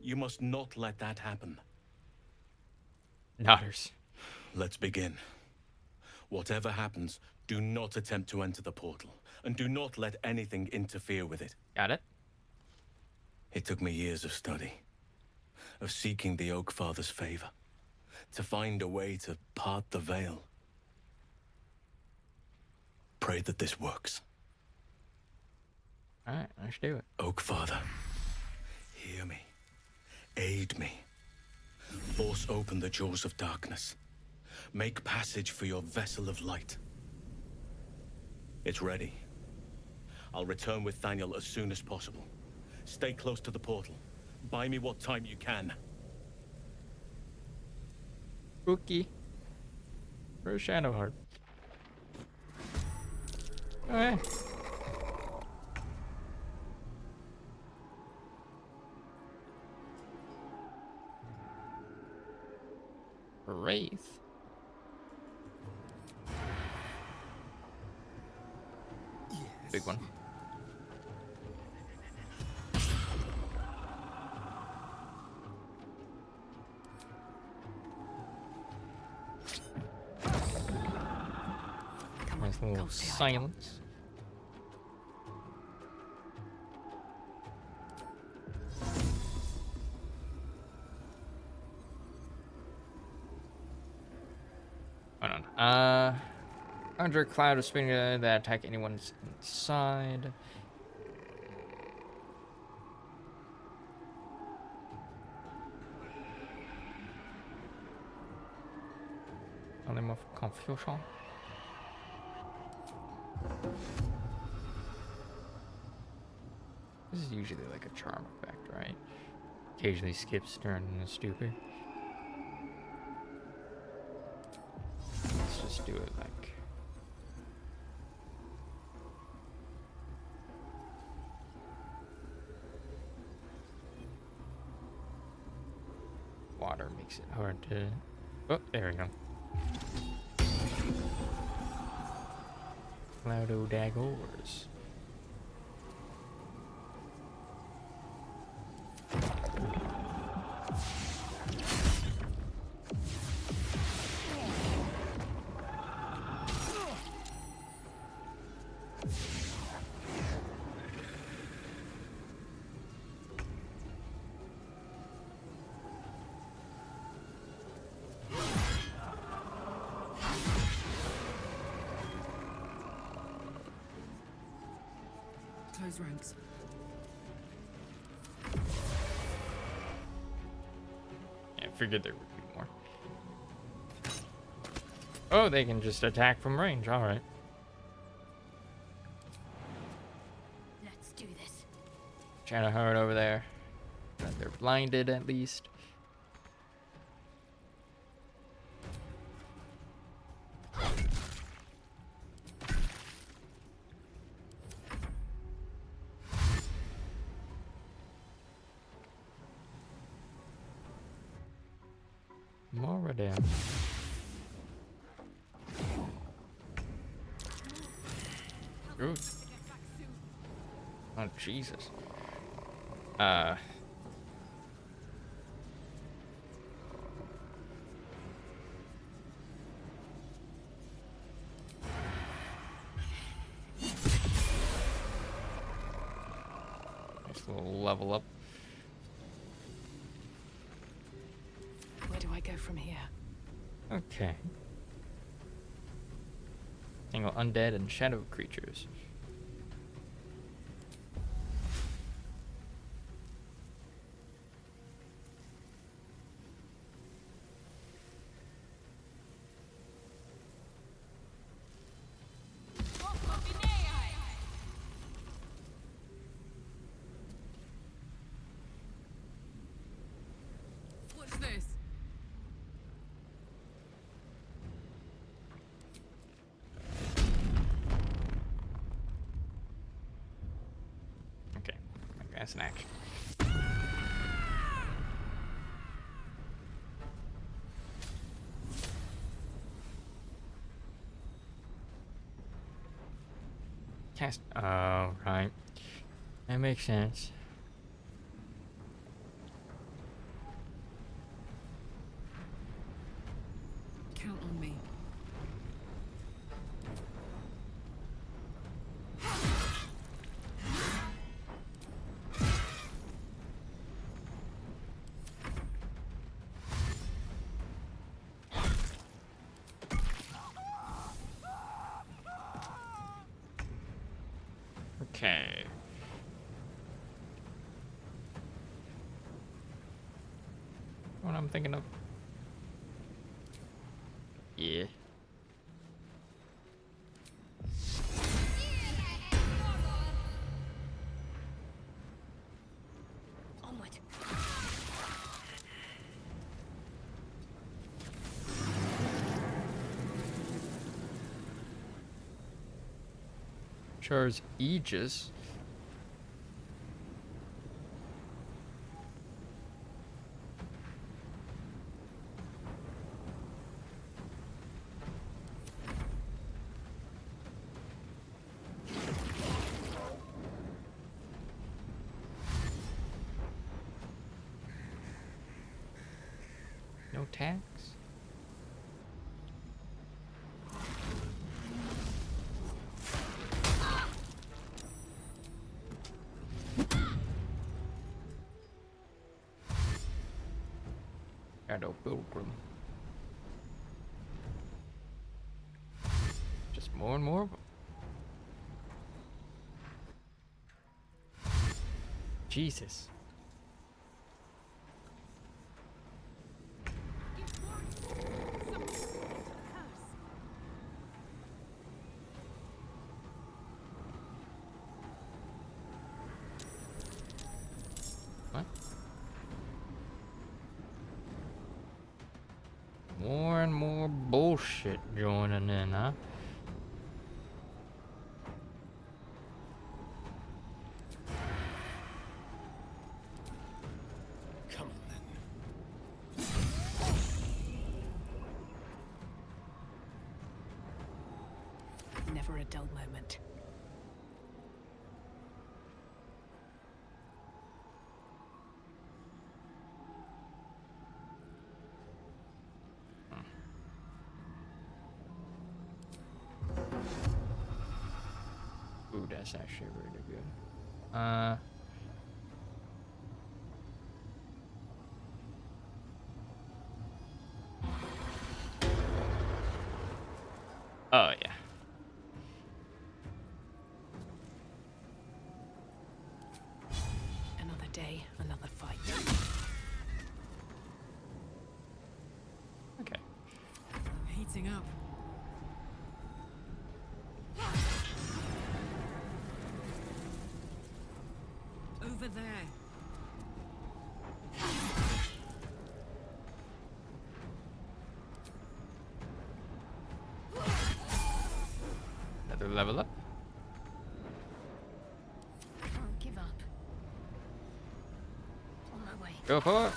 You must not let that happen.
Nodders.
Let's begin. Whatever happens, do not attempt to enter the portal, and do not let anything interfere with it.
Got it.
It took me years of study, of seeking the Oakfather's favor, to find a way to part the veil. Pray that this works.
Alright, let's do it.
Oakfather, hear me. Aid me. Force open the jaws of darkness. Make passage for your vessel of light. It's ready. I'll return with Thaniel as soon as possible. Stay close to the portal. Buy me what time you can.
Rookie. Where's Shadowheart? Alright. Wraith. Big one. Nice little silence. Hold on. Under a cloud of spinning that attack anyone inside. Element of confusion. This is usually like a charm effect, right? Occasionally skips turn into stupid. Let's just do it like. Water makes it hard to. Oh, there we go. Cloudo daggers.
Close ranks.
Yeah, I figured there would be more. Oh, they can just attack from range. All right.
Let's do this.
Shadowheart over there. They're blinded at least. More down. Ooh. Oh Jesus. Nice little level up.
Where do I go from here?
Okay. Single undead and shadow creatures. That's an action. Cast. Oh, right. That makes sense.
Count on me.
Okay. What I'm thinking of. Yeah.
Onward.
Char's Aegis. No tax? Shadow Pilgrim. Just more and more of them. Jesus. What? More and more bullshit joining in, huh?
Come on then.
Never a dull moment.
Ooh, that's actually really good. Oh yeah.
Another day, another fight.
Okay.
I'm heating up. Over there.
Another level up.
Can't give up. On my way.
Go for it.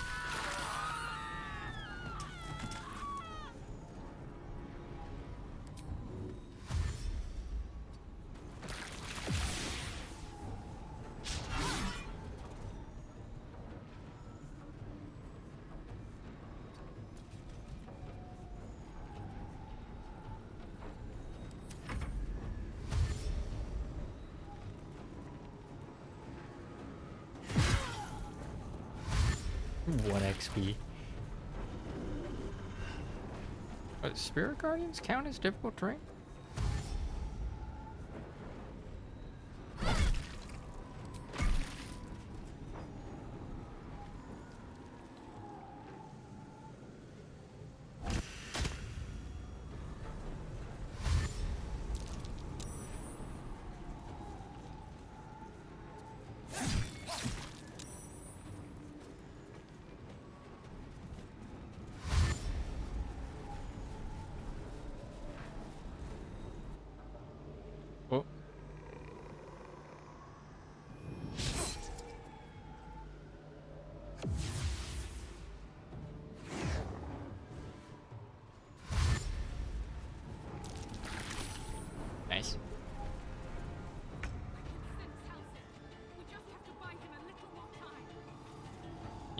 One XP. Spirit Guardians count as difficult terrain?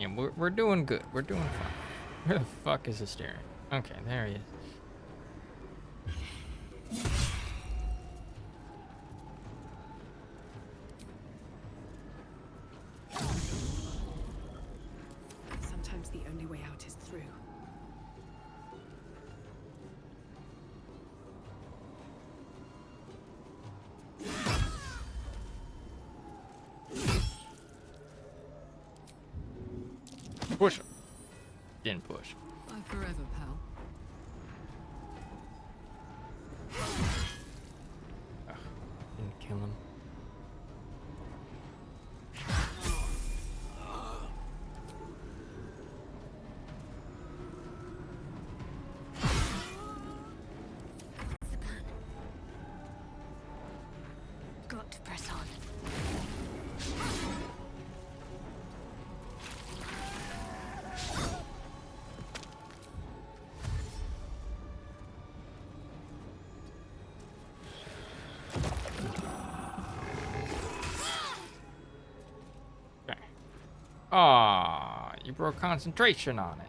Yeah, we're doing good. We're doing fine. Where the fuck is the steering? Okay, there he is.
Sometimes the only way out is through.
Push him. Didn't push.
Bye forever, pal.
Didn't kill him.
What's the plan? Got to press on.
Aw, you broke concentration on it.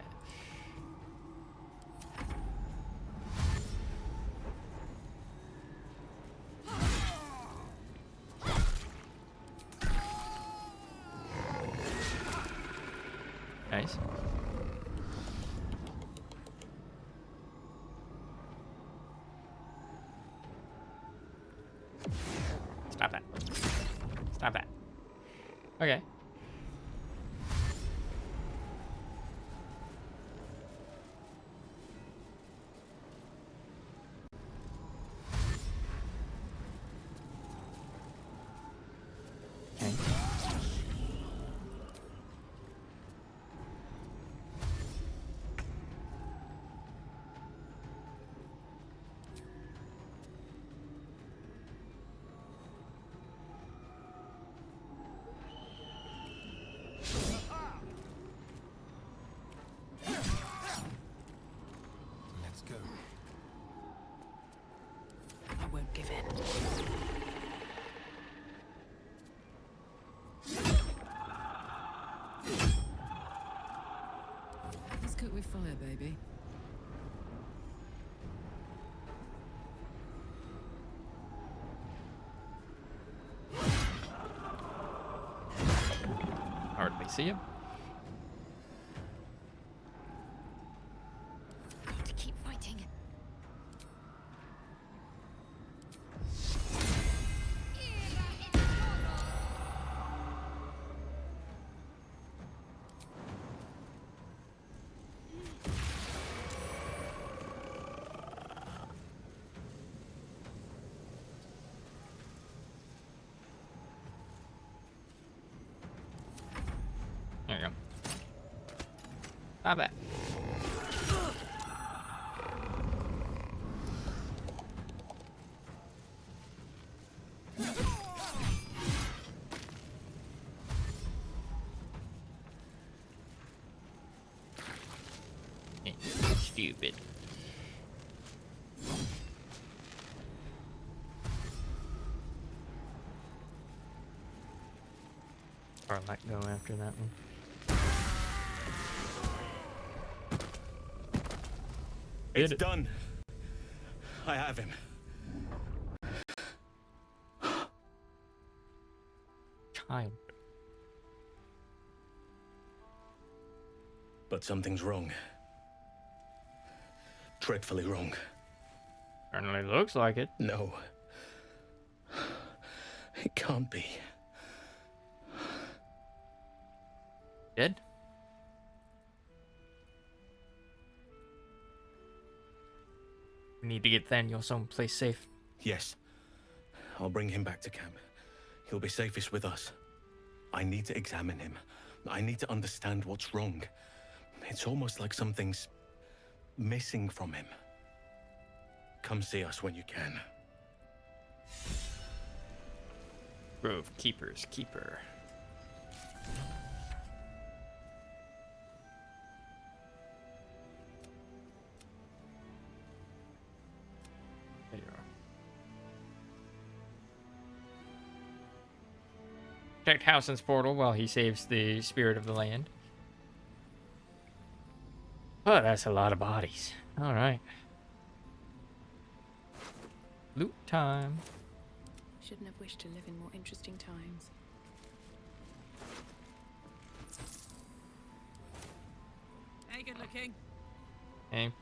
Nice. Stop that. Stop that. Okay.
Let's go.
I won't give in. Let's cook with fire, baby.
Hardly see him.
Got to keep fighting.
There you go. Stop that. Stupid. Or let go after that one.
It's done. I have him.
Child.
But something's wrong. Dreadfully wrong.
Certainly looks like it.
No. It can't be.
Dead? We need to get Thaniel someplace safe.
Yes. I'll bring him back to camp. He'll be safest with us. I need to examine him. I need to understand what's wrong. It's almost like something's missing from him. Come see us when you can.
Grove Keeper's Keeper. There you are. Protect Howson's portal while he saves the spirit of the land. Oh, that's a lot of bodies. All right. Loot time.
Shouldn't have wished to live in more interesting times.
Hey, good looking.
Okay.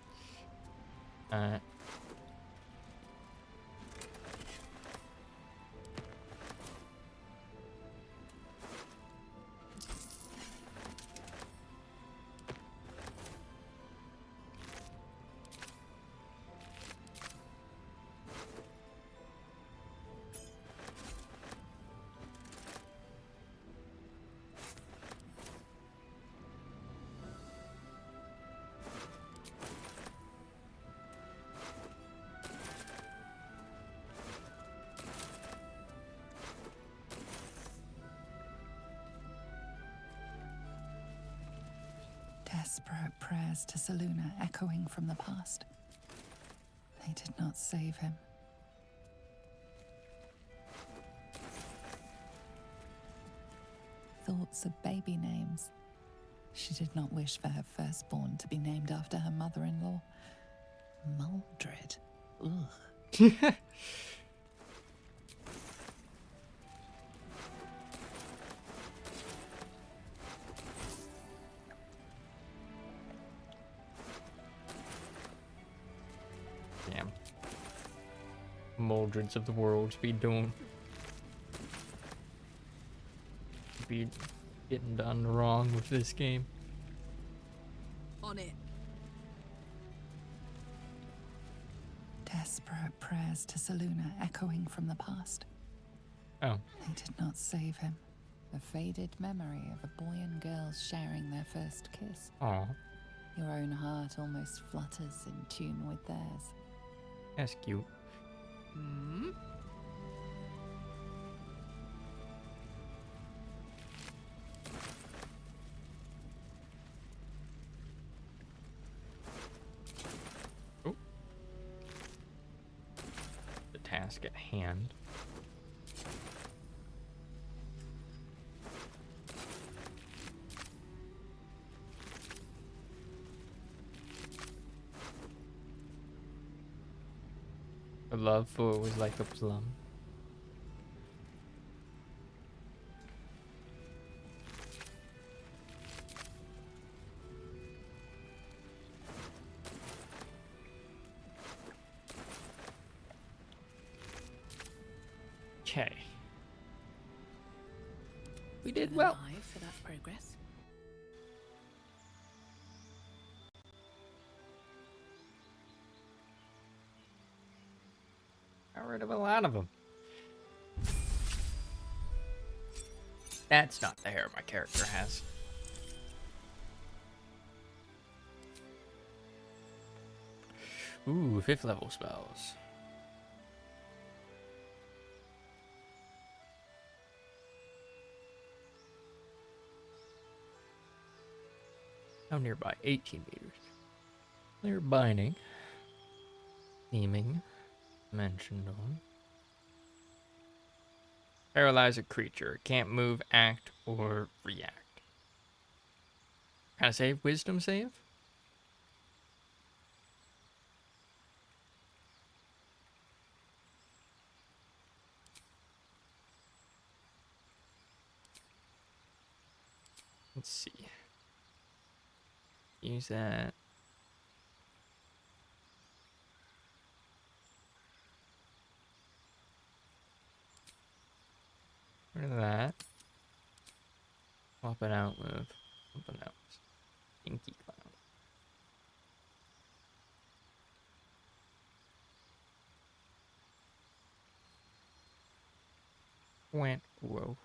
Desperate prayers to Selûne echoing from the past. They did not save him. Thoughts of baby names. She did not wish for her firstborn to be named after her mother-in-law. Maldred. Ugh.
Damn. Maldreds of the world be getting done wrong with this game.
On it.
Desperate prayers to Selûne echoing from the past.
Oh.
They did not save him. A faded memory of a boy and girl sharing their first kiss.
Aw.
Your own heart almost flutters in tune with theirs.
That's cute.
Hmm?
Oh. The task at hand. A love for it was like a plum. Okay. We did well.
Alive for that progress.
Got rid of a lot of them. That's not the hair my character has. Ooh, 5th level spells. How nearby? 18 meters. Clear binding. Theming. Mentioned on. Paralyze a creature. It can't move, act, or react. Kind of save? Wisdom save? Let's see. Use that. Rid of that. Swap it out with something else. Inky Cloud. Went growth.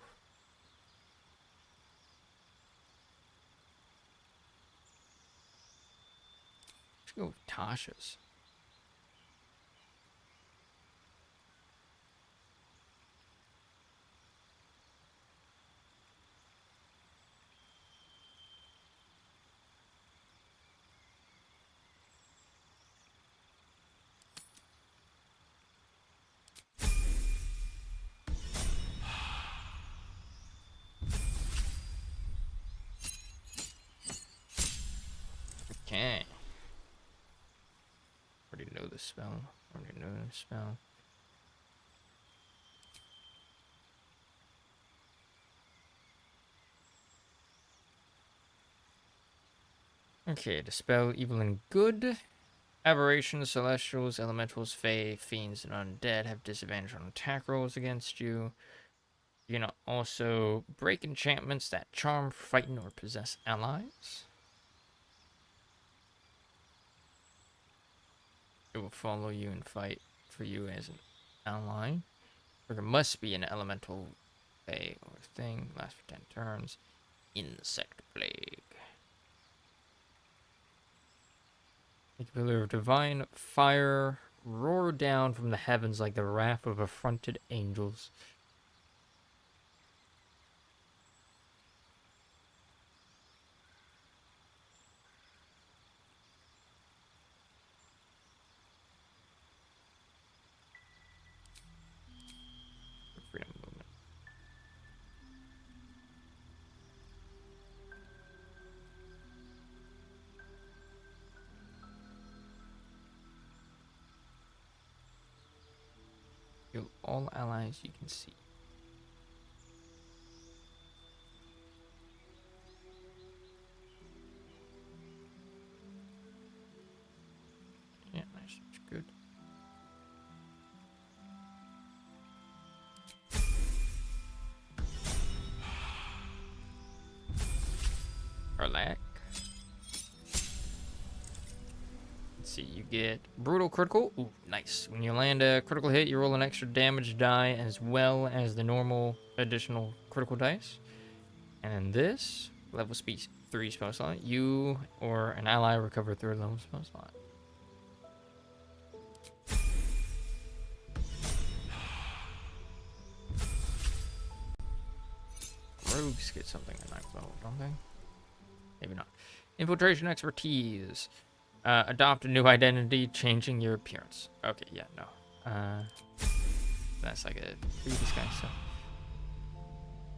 Let's go with Tasha's. Okay. this spell. Already know this spell. Okay, dispel evil and good. Aberrations, celestials, elementals, fae, fiends, and undead have disadvantage on attack rolls against you. You can also break enchantments that charm, frighten, or possess allies. It will follow you and fight for you as an ally. There must be an elemental, fae, or thing. Lasts for 10 turns. Insect plague. A pillar of divine fire roar down from the heavens like the wrath of affronted angels. Freedom movement. Kill all allies you can see. Yeah, nice. That's good. Relax. Let's see, you get brutal critical. Ooh, nice. When you land a critical hit, you roll an extra damage die as well as the normal additional critical dice. And then this level speed 3 spell slot, you or an ally recover 3rd level spell slot. Rogues get something at 9th level, don't they? Maybe not. Infiltration expertise. Adopt a new identity, changing your appearance. Okay, yeah, no. That's like a previous guy, so.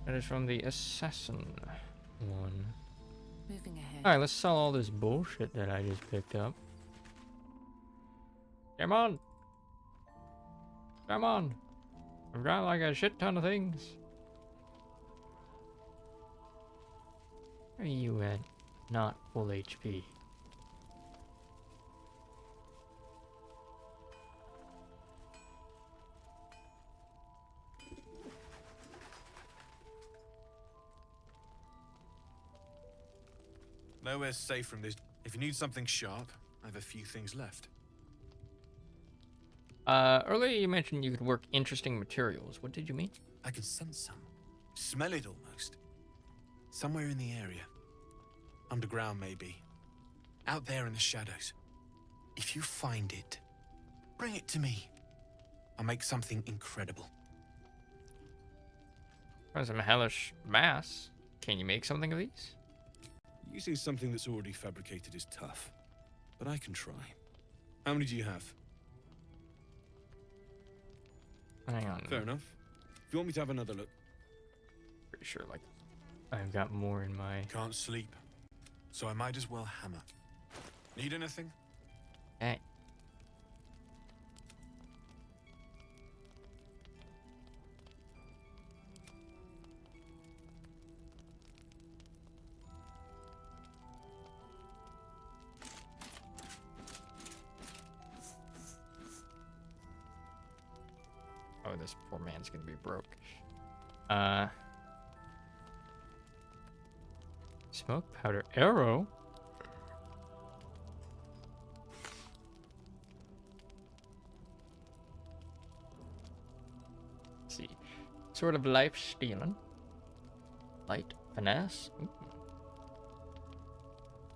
That is from the assassin one.
Moving ahead.
Alright, let's sell all this bullshit that I just picked up. Come on! Come on! I've got like a shit ton of things. Where are you at? Not full HP.
Nowhere's safe from this. If you need something sharp, I have a few things left.
Earlier you mentioned you could work interesting materials. What did you mean?
I can sense some. Smell it almost. Somewhere in the area. Underground, maybe. Out there in the shadows. If you find it, bring it to me. I'll make something incredible.
There's some hellish mass. Can you make something of these?
Using something that's already fabricated is tough. But I can try. How many do you have?
Hang on.
Fair enough. If you want me to have another look.
Pretty sure, like, I've got more in my...
Can't sleep. So I might as well hammer. Need anything?
Hey. Oh, this poor man's gonna be broke. Smoke powder arrow. Let's see. Sort of life stealing. Light finesse. Ooh.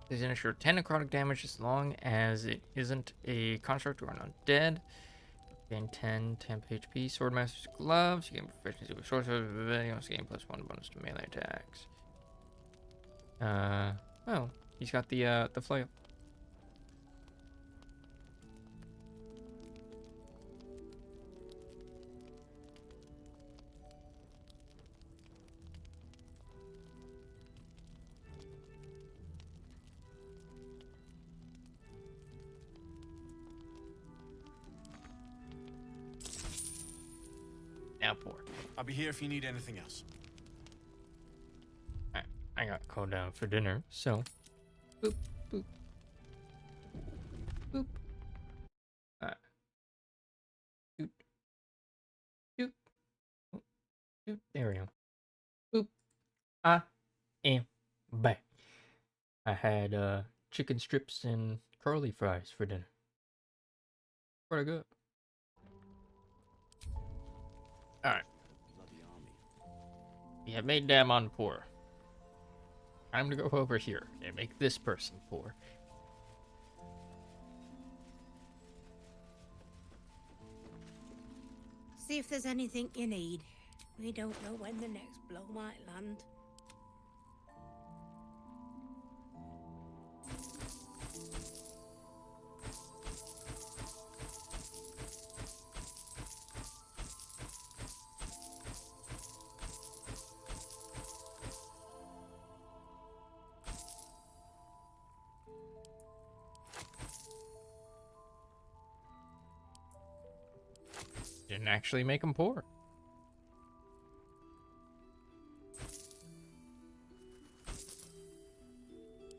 Does ensure 10 necrotic damage as long as it isn't a construct or an undead. Gain 10 temp HP. Swordmaster's gloves. You gain proficiency with short swords. You also gain +1 bonus to melee attacks. Oh, he's got the flail. Now pour.
I'll be here if you need anything else.
I got called down for dinner, so boop, boop, boop. Doot, doot, doot. There we go. Boop. I am back. I had chicken strips and curly fries for dinner. Pretty good. Alright. We have made Damon poor. I'm gonna go over here and make this person poor.
See if there's anything you need. We don't know when the next blow might land.
Didn't actually make him poor.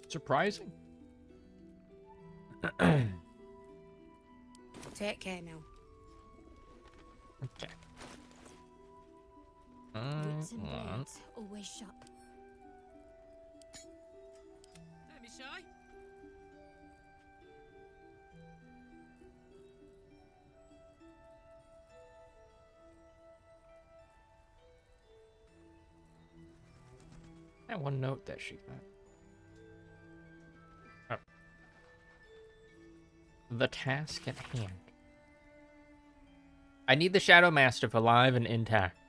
Surprising.
Take care now.
Okay.
Wits and blades always sharp.
Don't be shy.
That one note that she got. Oh. The task at hand. I need the Shadow Mastiff alive and intact.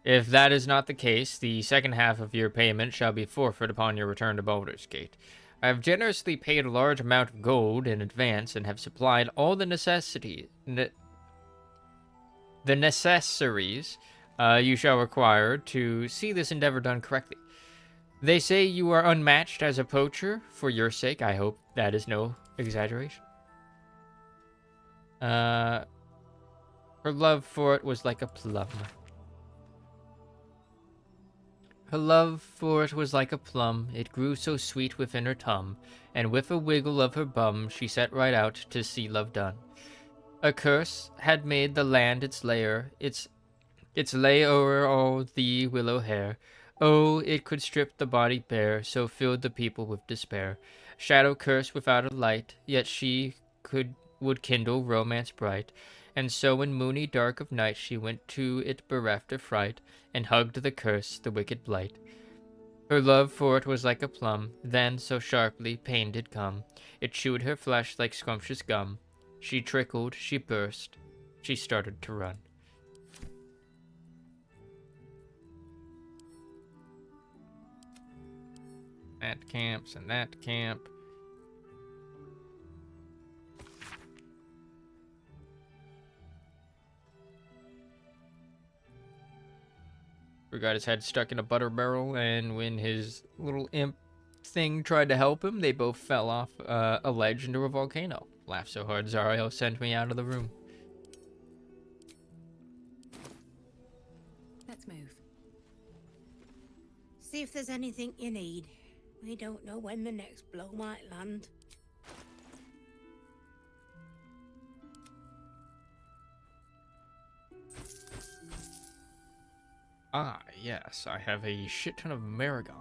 If that is not the case, the second half of your payment shall be forfeit upon your return to Baldur's Gate. I have generously paid a large amount of gold in advance and have supplied all the necessaries you shall require to see this endeavor done correctly. They say you are unmatched as a poacher. For your sake, I hope that is no exaggeration. Her love for it was like a plum. Her love for it was like a plum. It grew so sweet within her tum, and with a wiggle of her bum, she set right out to see love done. A curse had made the land its lair. Its lay o'er all the willow hair. Oh, it could strip the body bare, so filled the people with despair. Shadow curse without a light, yet she would kindle romance bright. And so in moony dark of night she went to it bereft of fright, and hugged the curse, the wicked blight. Her love for it was like a plum, then so sharply pain did come. It chewed her flesh like scrumptious gum. She trickled, she burst, she started to run. That camps and that camp. We got his head stuck in a butter barrel, and when his little imp thing tried to help him, they both fell off a ledge into a volcano. Laughed so hard Zariel sent me out of the room.
Let's move.
See if there's anything you need. We don't know when the next blow might land.
Ah, yes, I have a shit ton of Maragon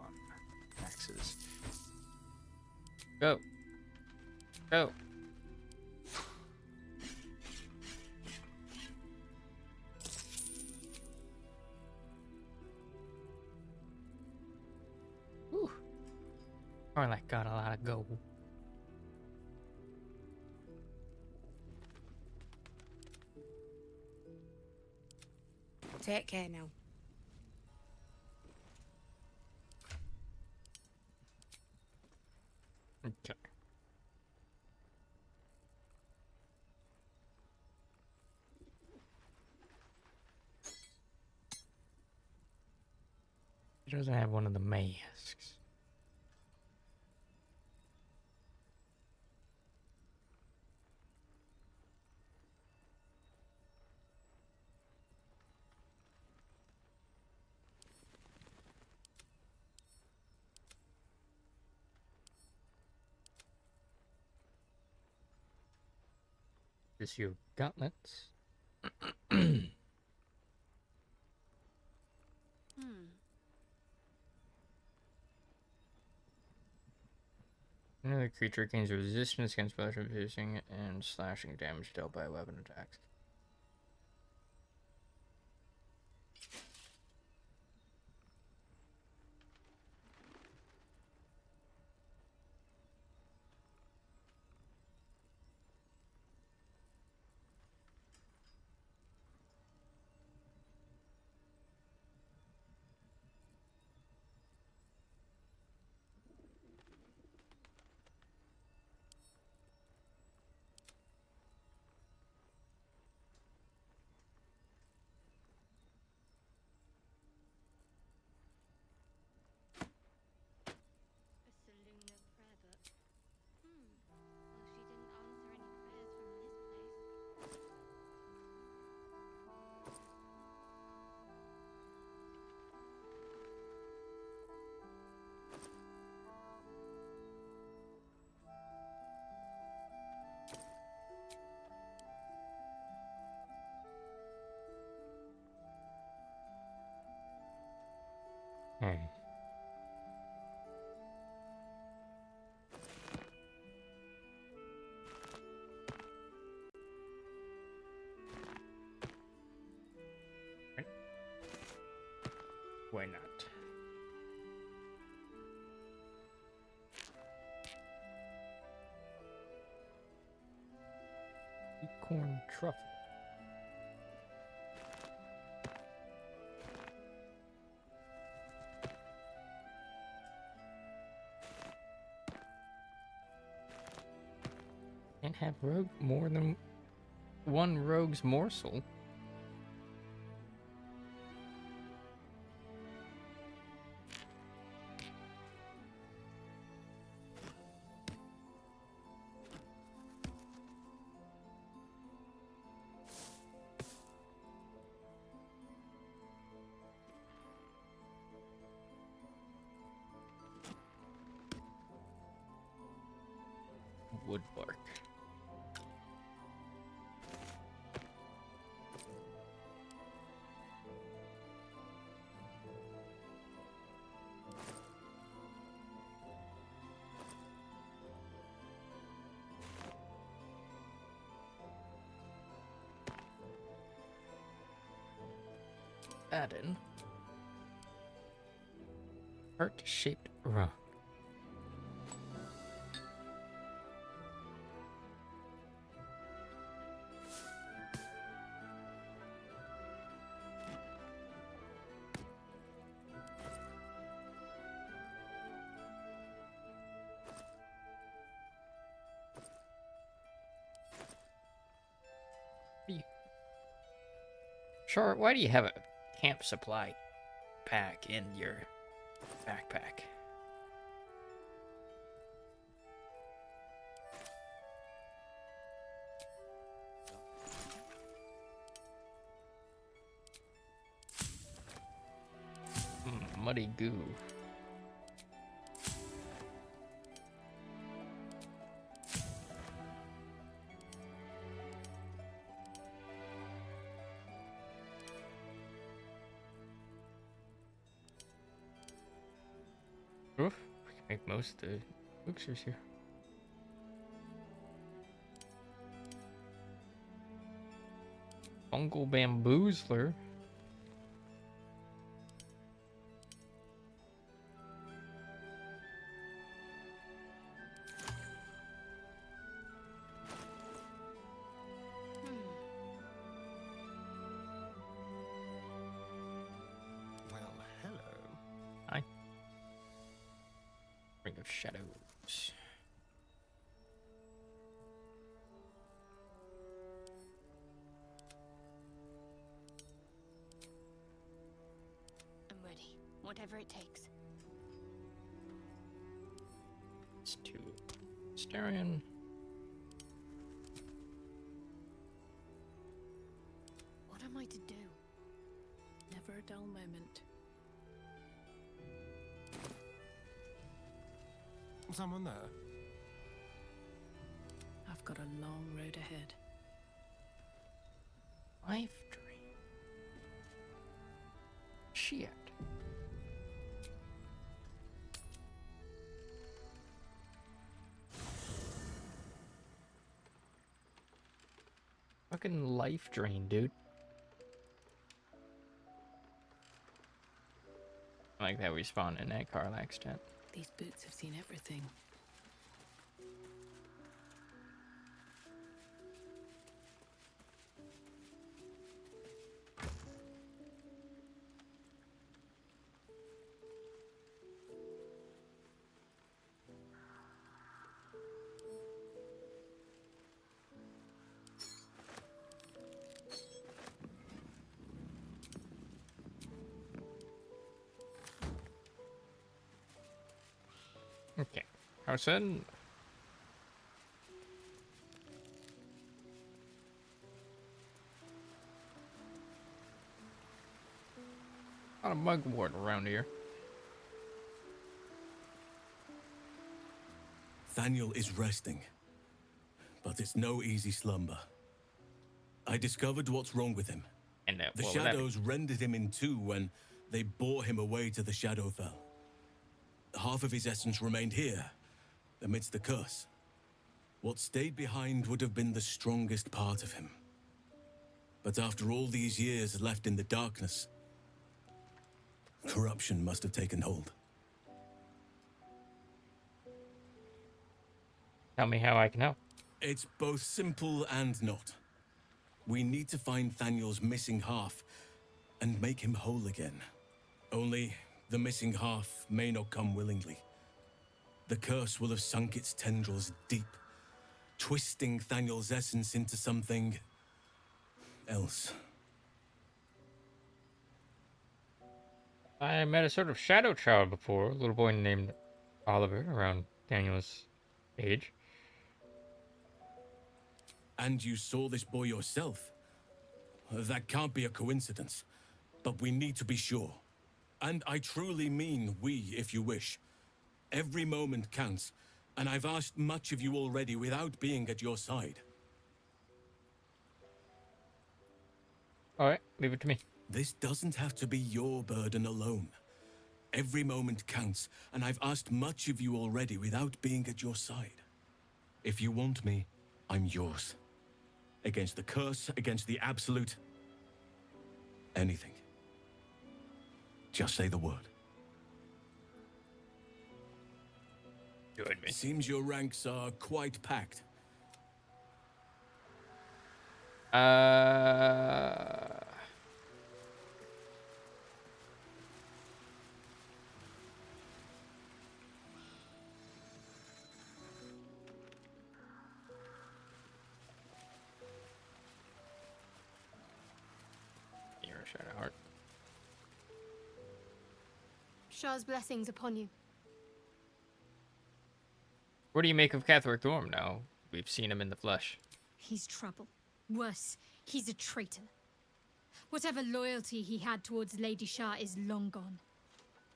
axes. Go. Go. Whew. Orlac got a lot of gold.
Take care now.
Okay. He doesn't have one of the masks. Is your gauntlets? Another creature gains resistance against both piercing and slashing damage dealt by weapon attacks. Hey. Why not? Acorn truffle. And have rogue more than one rogue's morsel. Woodbark. Add in heart-shaped rock. Sure, why do you have a camp supply pack in your backpack? Muddy goo. Oof, we can make most of the elixirs here. Fungal bamboozler.
Well, hello.
Hi. Ring of Shadows.
I'm ready. Whatever it takes.
It's two. Starion.
What am I to do? Never a dull moment.
Someone there?
I've got a long road ahead.
Fucking life drain, dude. I like that we spawn in that Karlach's tent.
These boots have seen everything.
Okay. How's that? A lot of mugwort around here.
Thaniel is resting, but it's no easy slumber. I discovered what's wrong with him.
And
the shadows rendered him in two when they bore him away to the Shadowfell. Half of his essence remained here, amidst the curse. What stayed behind would have been the strongest part of him. But after all these years left in the darkness, corruption must have taken hold.
Tell me how I can help.
It's both simple and not. We need to find Thaniel's missing half and make him whole again. Only the missing half may not come willingly. The curse will have sunk its tendrils deep, twisting Thaniel's essence into something else.
I met a sort of shadow child before, a little boy named Oliver, around Daniel's age.
And you saw this boy yourself? That can't be a coincidence, but we need to be sure. And I truly mean we, if you wish. Every moment counts, and I've asked much of you already without being at your side.
Alright, leave it to me.
This doesn't have to be your burden alone. Every moment counts, and I've asked much of you already without being at your side. If you want me, I'm yours. Against the curse, against the absolute. Anything. Just say the word.
Join me.
Seems your ranks are quite packed.
You're a shadow heart.
Shah's blessings upon you.
What do you make of Catherick Thorm now? We've seen him in the flesh.
He's trouble. Worse, he's a traitor. Whatever loyalty he had towards Lady Shah is long gone.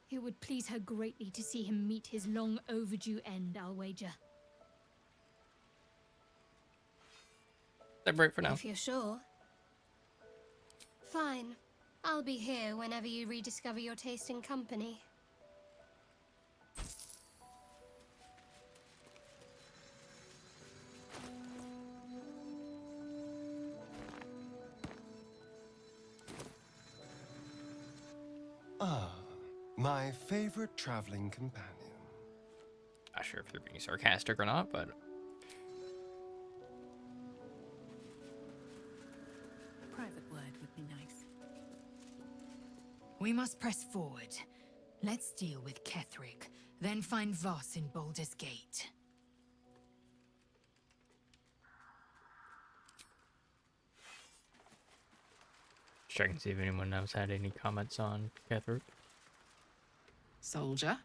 It would please her greatly to see him meet his long overdue end, I'll wager.
Separate for now.
If you're sure. Fine. I'll be here whenever you rediscover your taste in company.
Ah, my favorite traveling companion.
Not sure if they're being sarcastic or not, but
Private word would be nice. We must press forward. Let's deal with Ketherick, then find Voss in Baldur's Gate.
check and see if anyone else had any comments on Ketherick.
Soldier.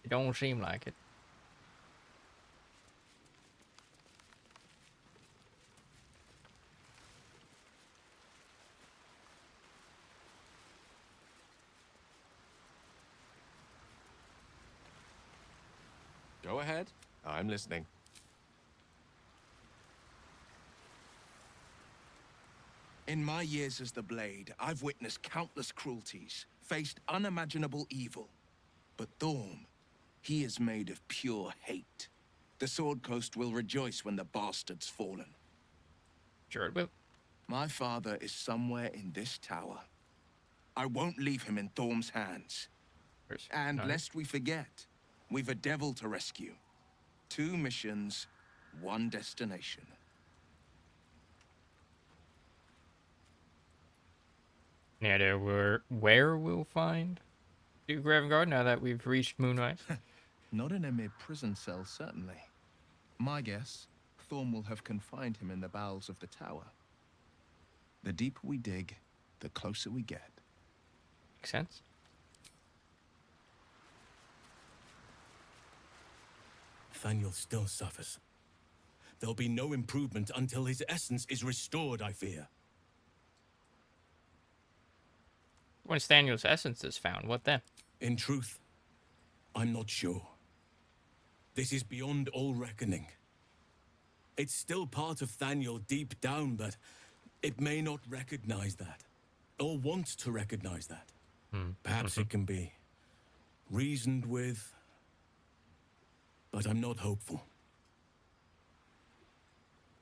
It don't seem like it.
Go ahead. I'm listening.
In my years as the Blade, I've witnessed countless cruelties, faced unimaginable evil. But Thorm, he is made of pure hate. The Sword Coast will rejoice when the bastard's fallen.
Sure it will.
My father is somewhere in this tower. I won't leave him in Thorm's hands. And lest we forget, we've a devil to rescue. 2 missions, 1 destination.
Yeah, there were where we'll find Duke Ravengard now that we've reached Moonrise.
Not in a mere prison cell, certainly. My guess, Thorm will have confined him in the bowels of the tower. The deeper we dig, the closer we get.
Makes sense.
Thaniel still suffers. There'll be no improvement until his essence is restored, I fear.
When Thaniel's essence is found, what then?
In truth, I'm not sure. This is beyond all reckoning. It's still part of Thaniel deep down, but it may not recognize that, or want to recognize that. Perhaps it can be reasoned with, but I'm not hopeful.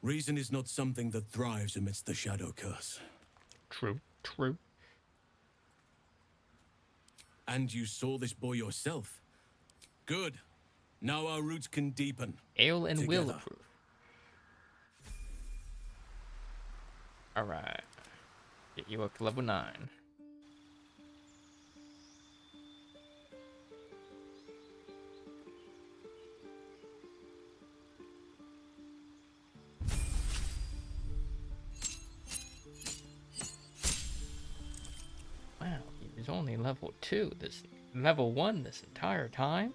Reason is not something that thrives amidst the shadow curse.
True, true.
And you saw this boy yourself. Good. Now our roots can deepen.
Ale and
together.
will approve. Alright. Get you up to level 9. Wow, he was only level 2 level 1 this entire time?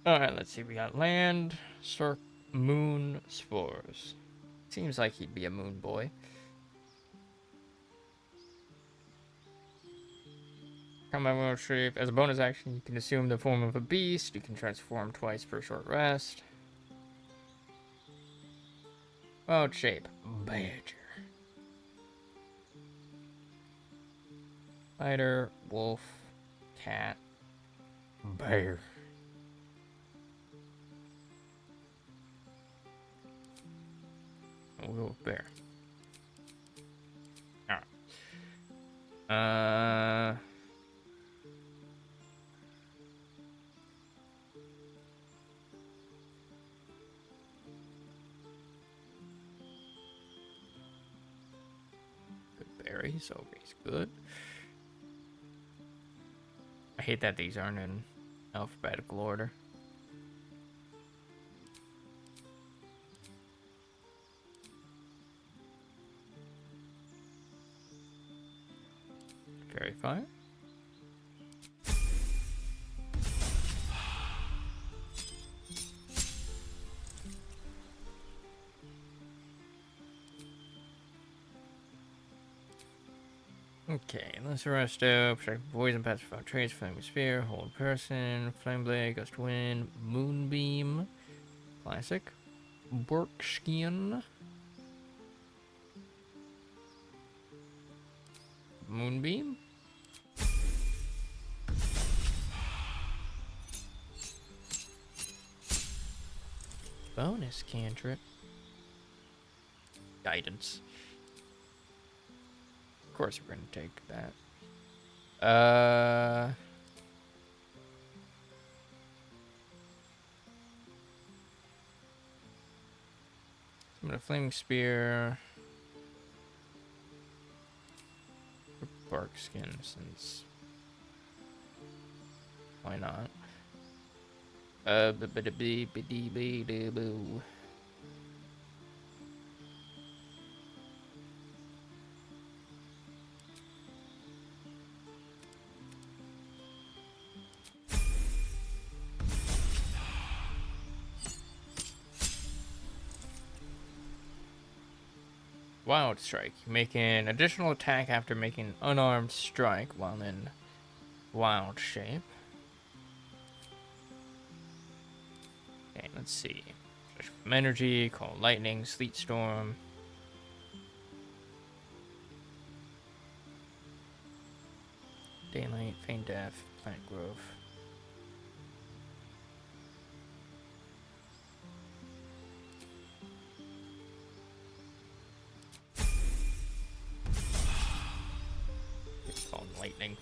Alright, let's see. We got land, moon, spores. Seems like he'd be a moon boy. Combat shape. As a bonus action, you can assume the form of a beast. You can transform twice per short rest. Wild shape. Badger. Spider, wolf, cat, bear. We'll go with bear. Alright. Good berry, so he's good. I hate that these aren't in alphabetical order. Very fine. Okay, let's rest up. Check poison, pacify traits, flaming spear, hold person, flame blade, gust wind, moonbeam, classic, work skin, moonbeam. Bonus cantrip. Guidance. Of course we're gonna take that. I'm gonna flaming spear. Bark skin, since why not? Boo. Wild strike. Make an additional attack after making unarmed strike while in wild shape. Okay, let's see. From energy, call lightning, sleet storm. Daylight, feign death, plant growth. lightning.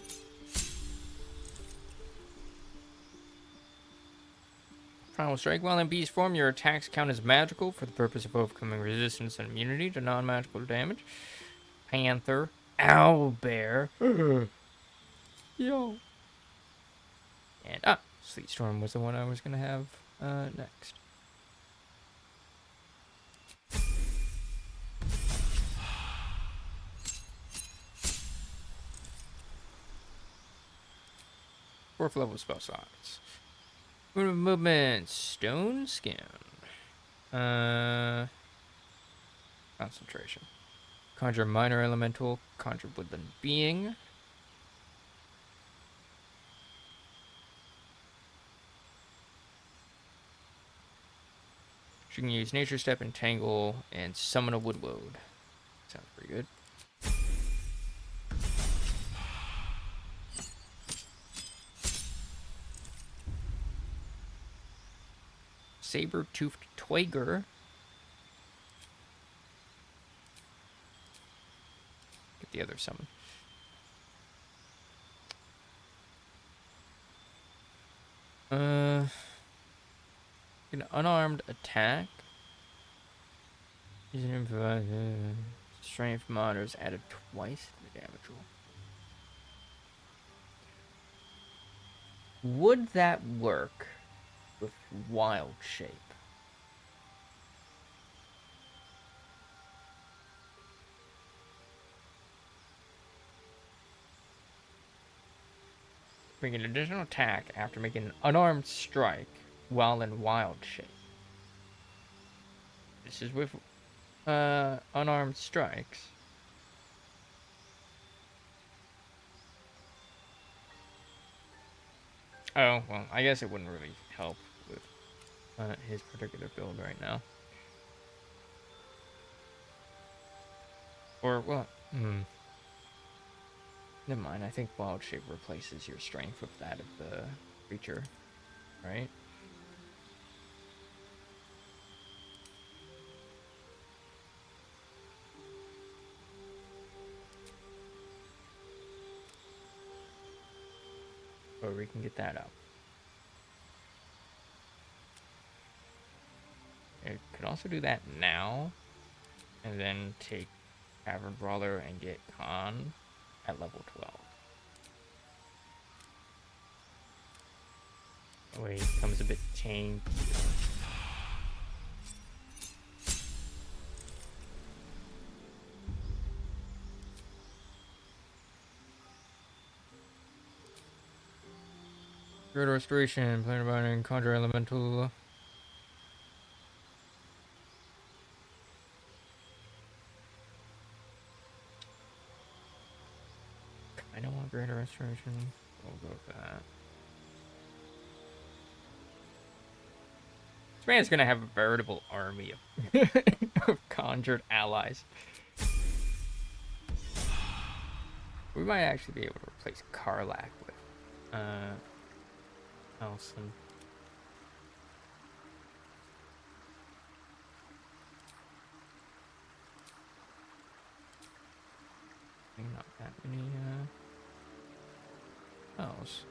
Primal Strike. While in beast form, your attacks count as magical for the purpose of overcoming resistance and immunity to non-magical damage. Panther. Owlbear. Yo. And, Sleet Storm was the one I was going to have next. Fourth level spell slots. Movement. Stone Skin. Concentration. Conjure Minor Elemental. Conjure Woodland Being. You can use Nature Step, Entangle, and Summon a Woodwode. Sounds pretty good. Saber-toothed Twiger. Get the other summon. An unarmed attack. Using improvised strength monitors added twice to the damage roll. Would that work with Wild Shape? Bring an additional attack after making an unarmed strike while in Wild Shape. This is with unarmed strikes. Oh, well, I guess it wouldn't really help with his particular build right now. Or, well, never mind, I think Wild Shape replaces your strength with that of the creature, right? Or we can get that up. It could also do that now, and then take Cavern Brawler and get Khan at level 12. That way it becomes a bit tanky. Greater Restoration, Planar Binding, Conjure Elemental. I don't want Greater Restoration. We'll go with that. This man's gonna have a veritable army of, of conjured allies. We might actually be able to replace Karlach with Elson. Not that many spells.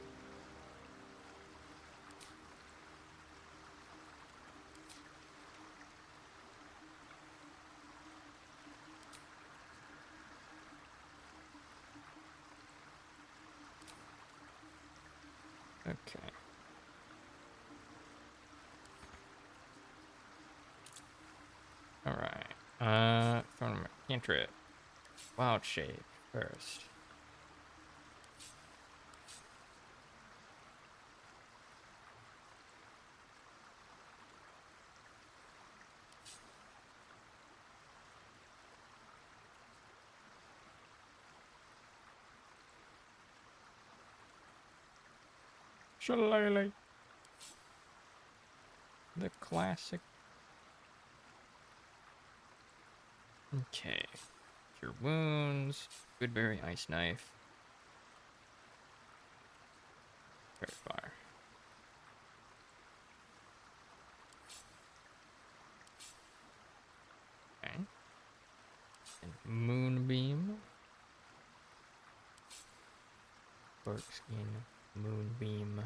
Okay. Alright. From Cantrip. Wild Shape first. Shillelagh. The classic. Okay. Cure wounds. Goodberry Ice Knife. Fair Fire. Okay. And Moonbeam. Cork skin, moonbeam.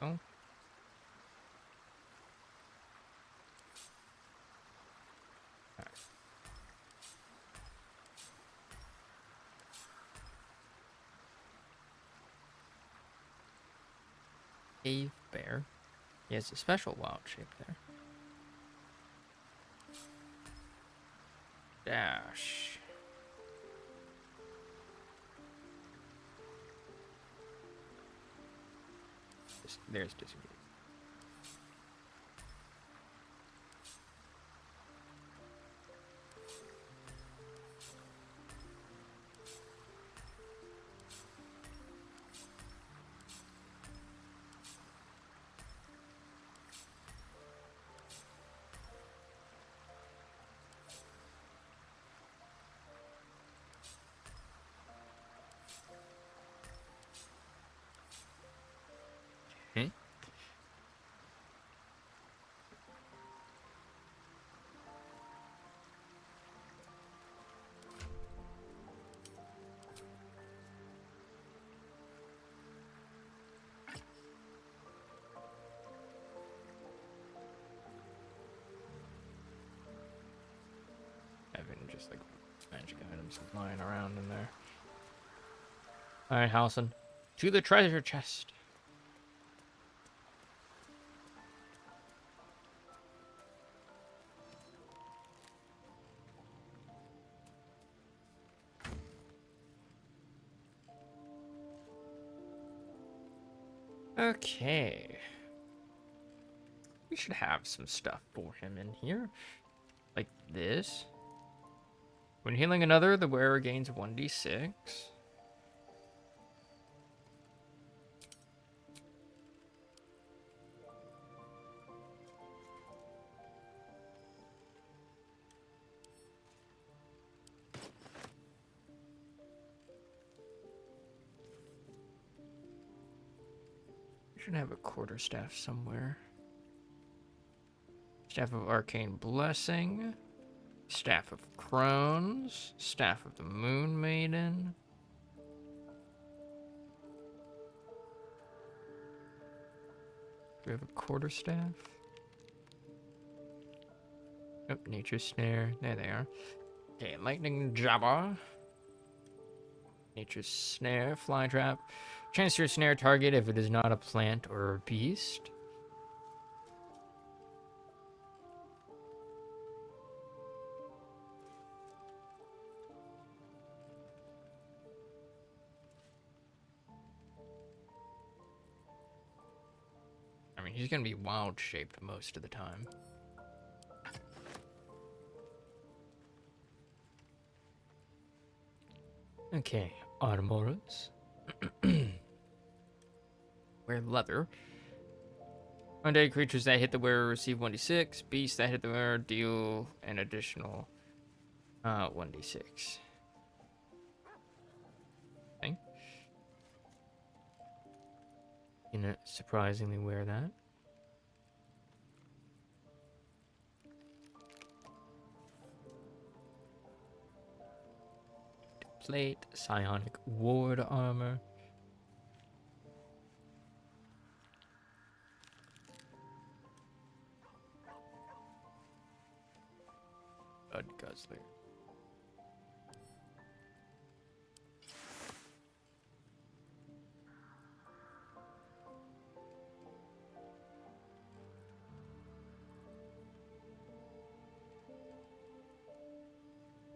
Oh. Cave bear. He has a special wild shape there. Dash. There's disengage. Hmm? Having just like magic items lying around in there. Alright, Halson. To the treasure chest. Okay. We should have some stuff for him in here. Like this. When healing another, the wearer gains 1d6. We should have a quarterstaff somewhere. Staff of Arcane Blessing. Staff of Crones. Staff of the Moon Maiden. Do we have a quarterstaff? Oh, Nature Snare. There they are. Okay, Lightning Jabba. Nature's Snare. Fly Trap. Chance to snare target if it is not a plant or a beast. I mean, he's gonna be wild shaped most of the time. Okay, Armoras. Wear leather. Undead creatures that hit the wearer receive 1d6. Beasts that hit the wearer deal an additional 1d6. Okay. Gonna surprisingly wear that. Plate, psionic ward armor. Blood Guzzler.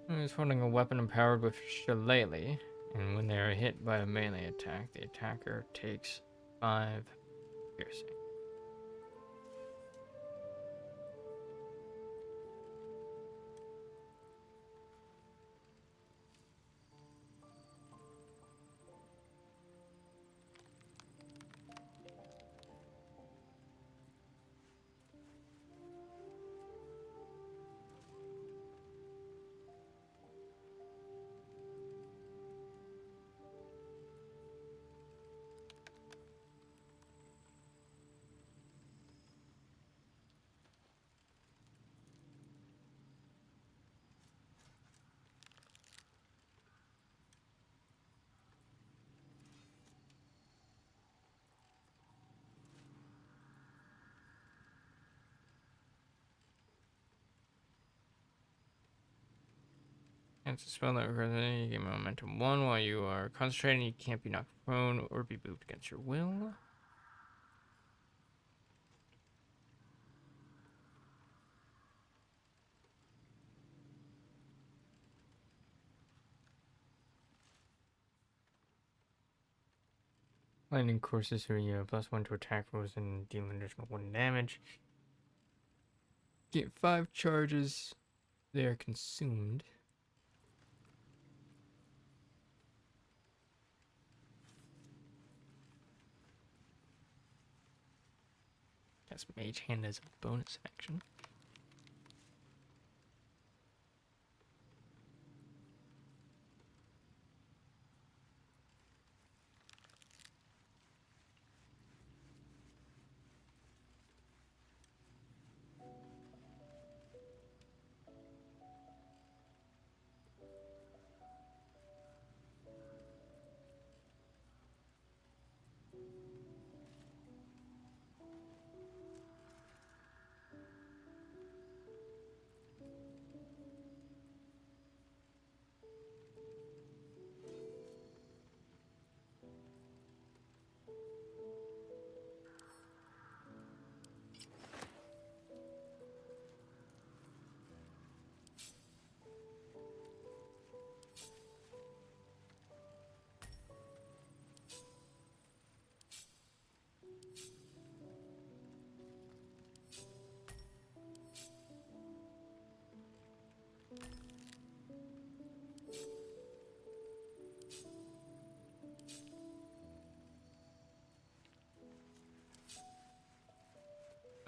He's holding a weapon empowered with Shillelagh, and when they are hit by a melee attack, the attacker takes 5 piercing. It's a spell that you get momentum 1 while you are concentrating. You can't be knocked prone or be moved against your will. Lightning courses so you have +1 to attack rolls and deal an additional 1 damage. Get 5 charges. They are consumed. Cast Mage Hand as a bonus action.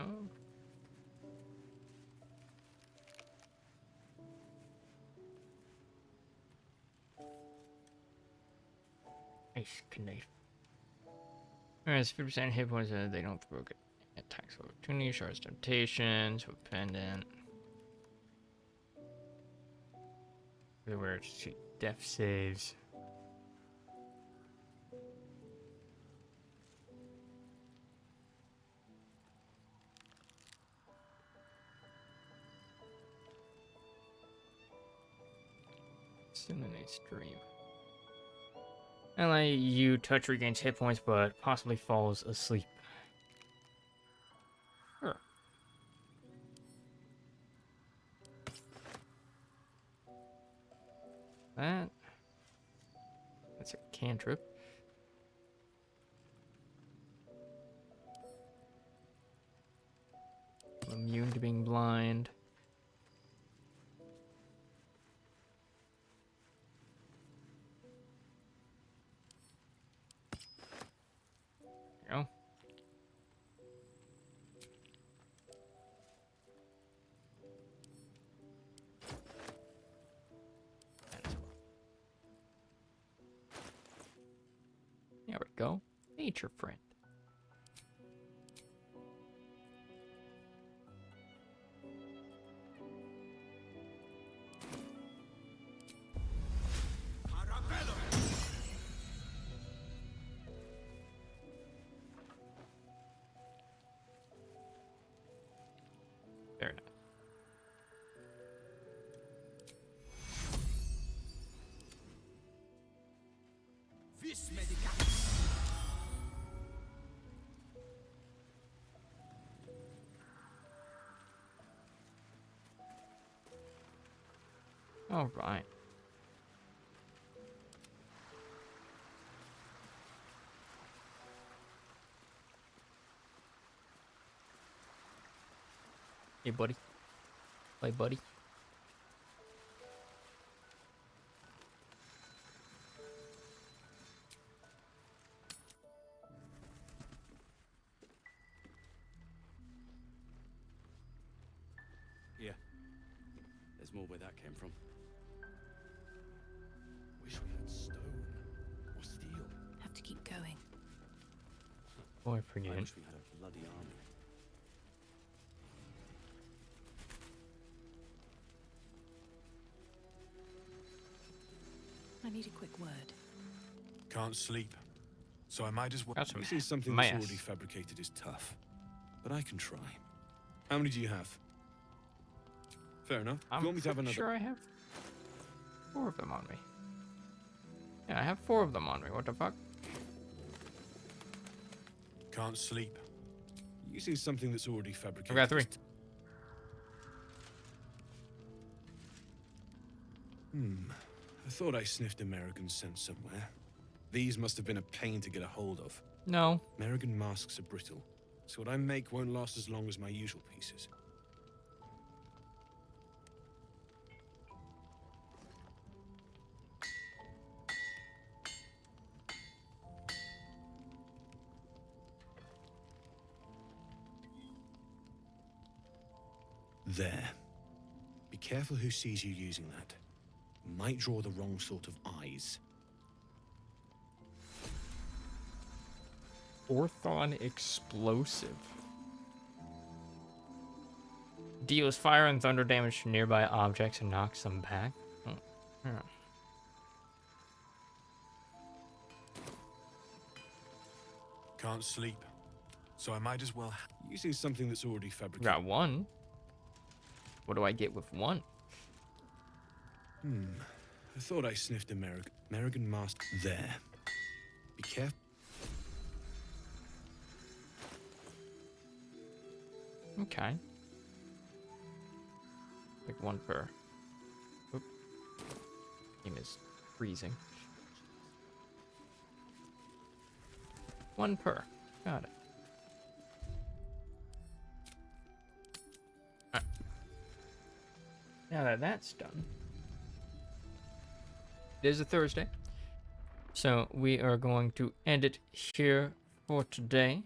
Oh. Nice knife. Alright, 50% hit points, they don't provoke attacks of opportunity, shards temptations, with pendant. Everywhere to death saves. Simulate stream. And like you touch regains hit points, but possibly falls asleep. Sure. That's a cantrip. I'm immune to being blind. There you go. There we go. Nature friend. Very nice.
Vis medica.
All right. Hey, buddy. Play, buddy.
Here. There's more where that came from. Wish we had stone or steel.
Have to keep going.
Boy, forget.
I wish we had a bloody army.
I need a quick word.
Can't sleep, so I might as well.
Got some
This is something
mass.
that's already fabricated is tough, but I can try. How many do you have? Fair enough.
I'm
you want me to have another?
sure I have. 4 of them on me. Yeah, I have 4 of them on me. What the fuck?
Can't sleep. Using something that's already fabricated.
I got 3.
I thought I sniffed American scent somewhere. These must have been a pain to get a hold of.
No.
American masks are brittle, so what I make won't last as long as my usual pieces. There. Be careful who sees you using that. Might draw the wrong sort of eyes.
Orthon explosive. Deals fire and thunder damage to nearby objects and knocks them back. Oh. Yeah.
Can't sleep, so I might as well using something that's already fabricated.
Got 1. What do I get with 1?
I thought I sniffed American mask. There. Be careful.
Okay. Like 1 per. Oop. Game is freezing. 1 per. Got it. Alright. Now that that's done, it is a Thursday, so we are going to end it here for today.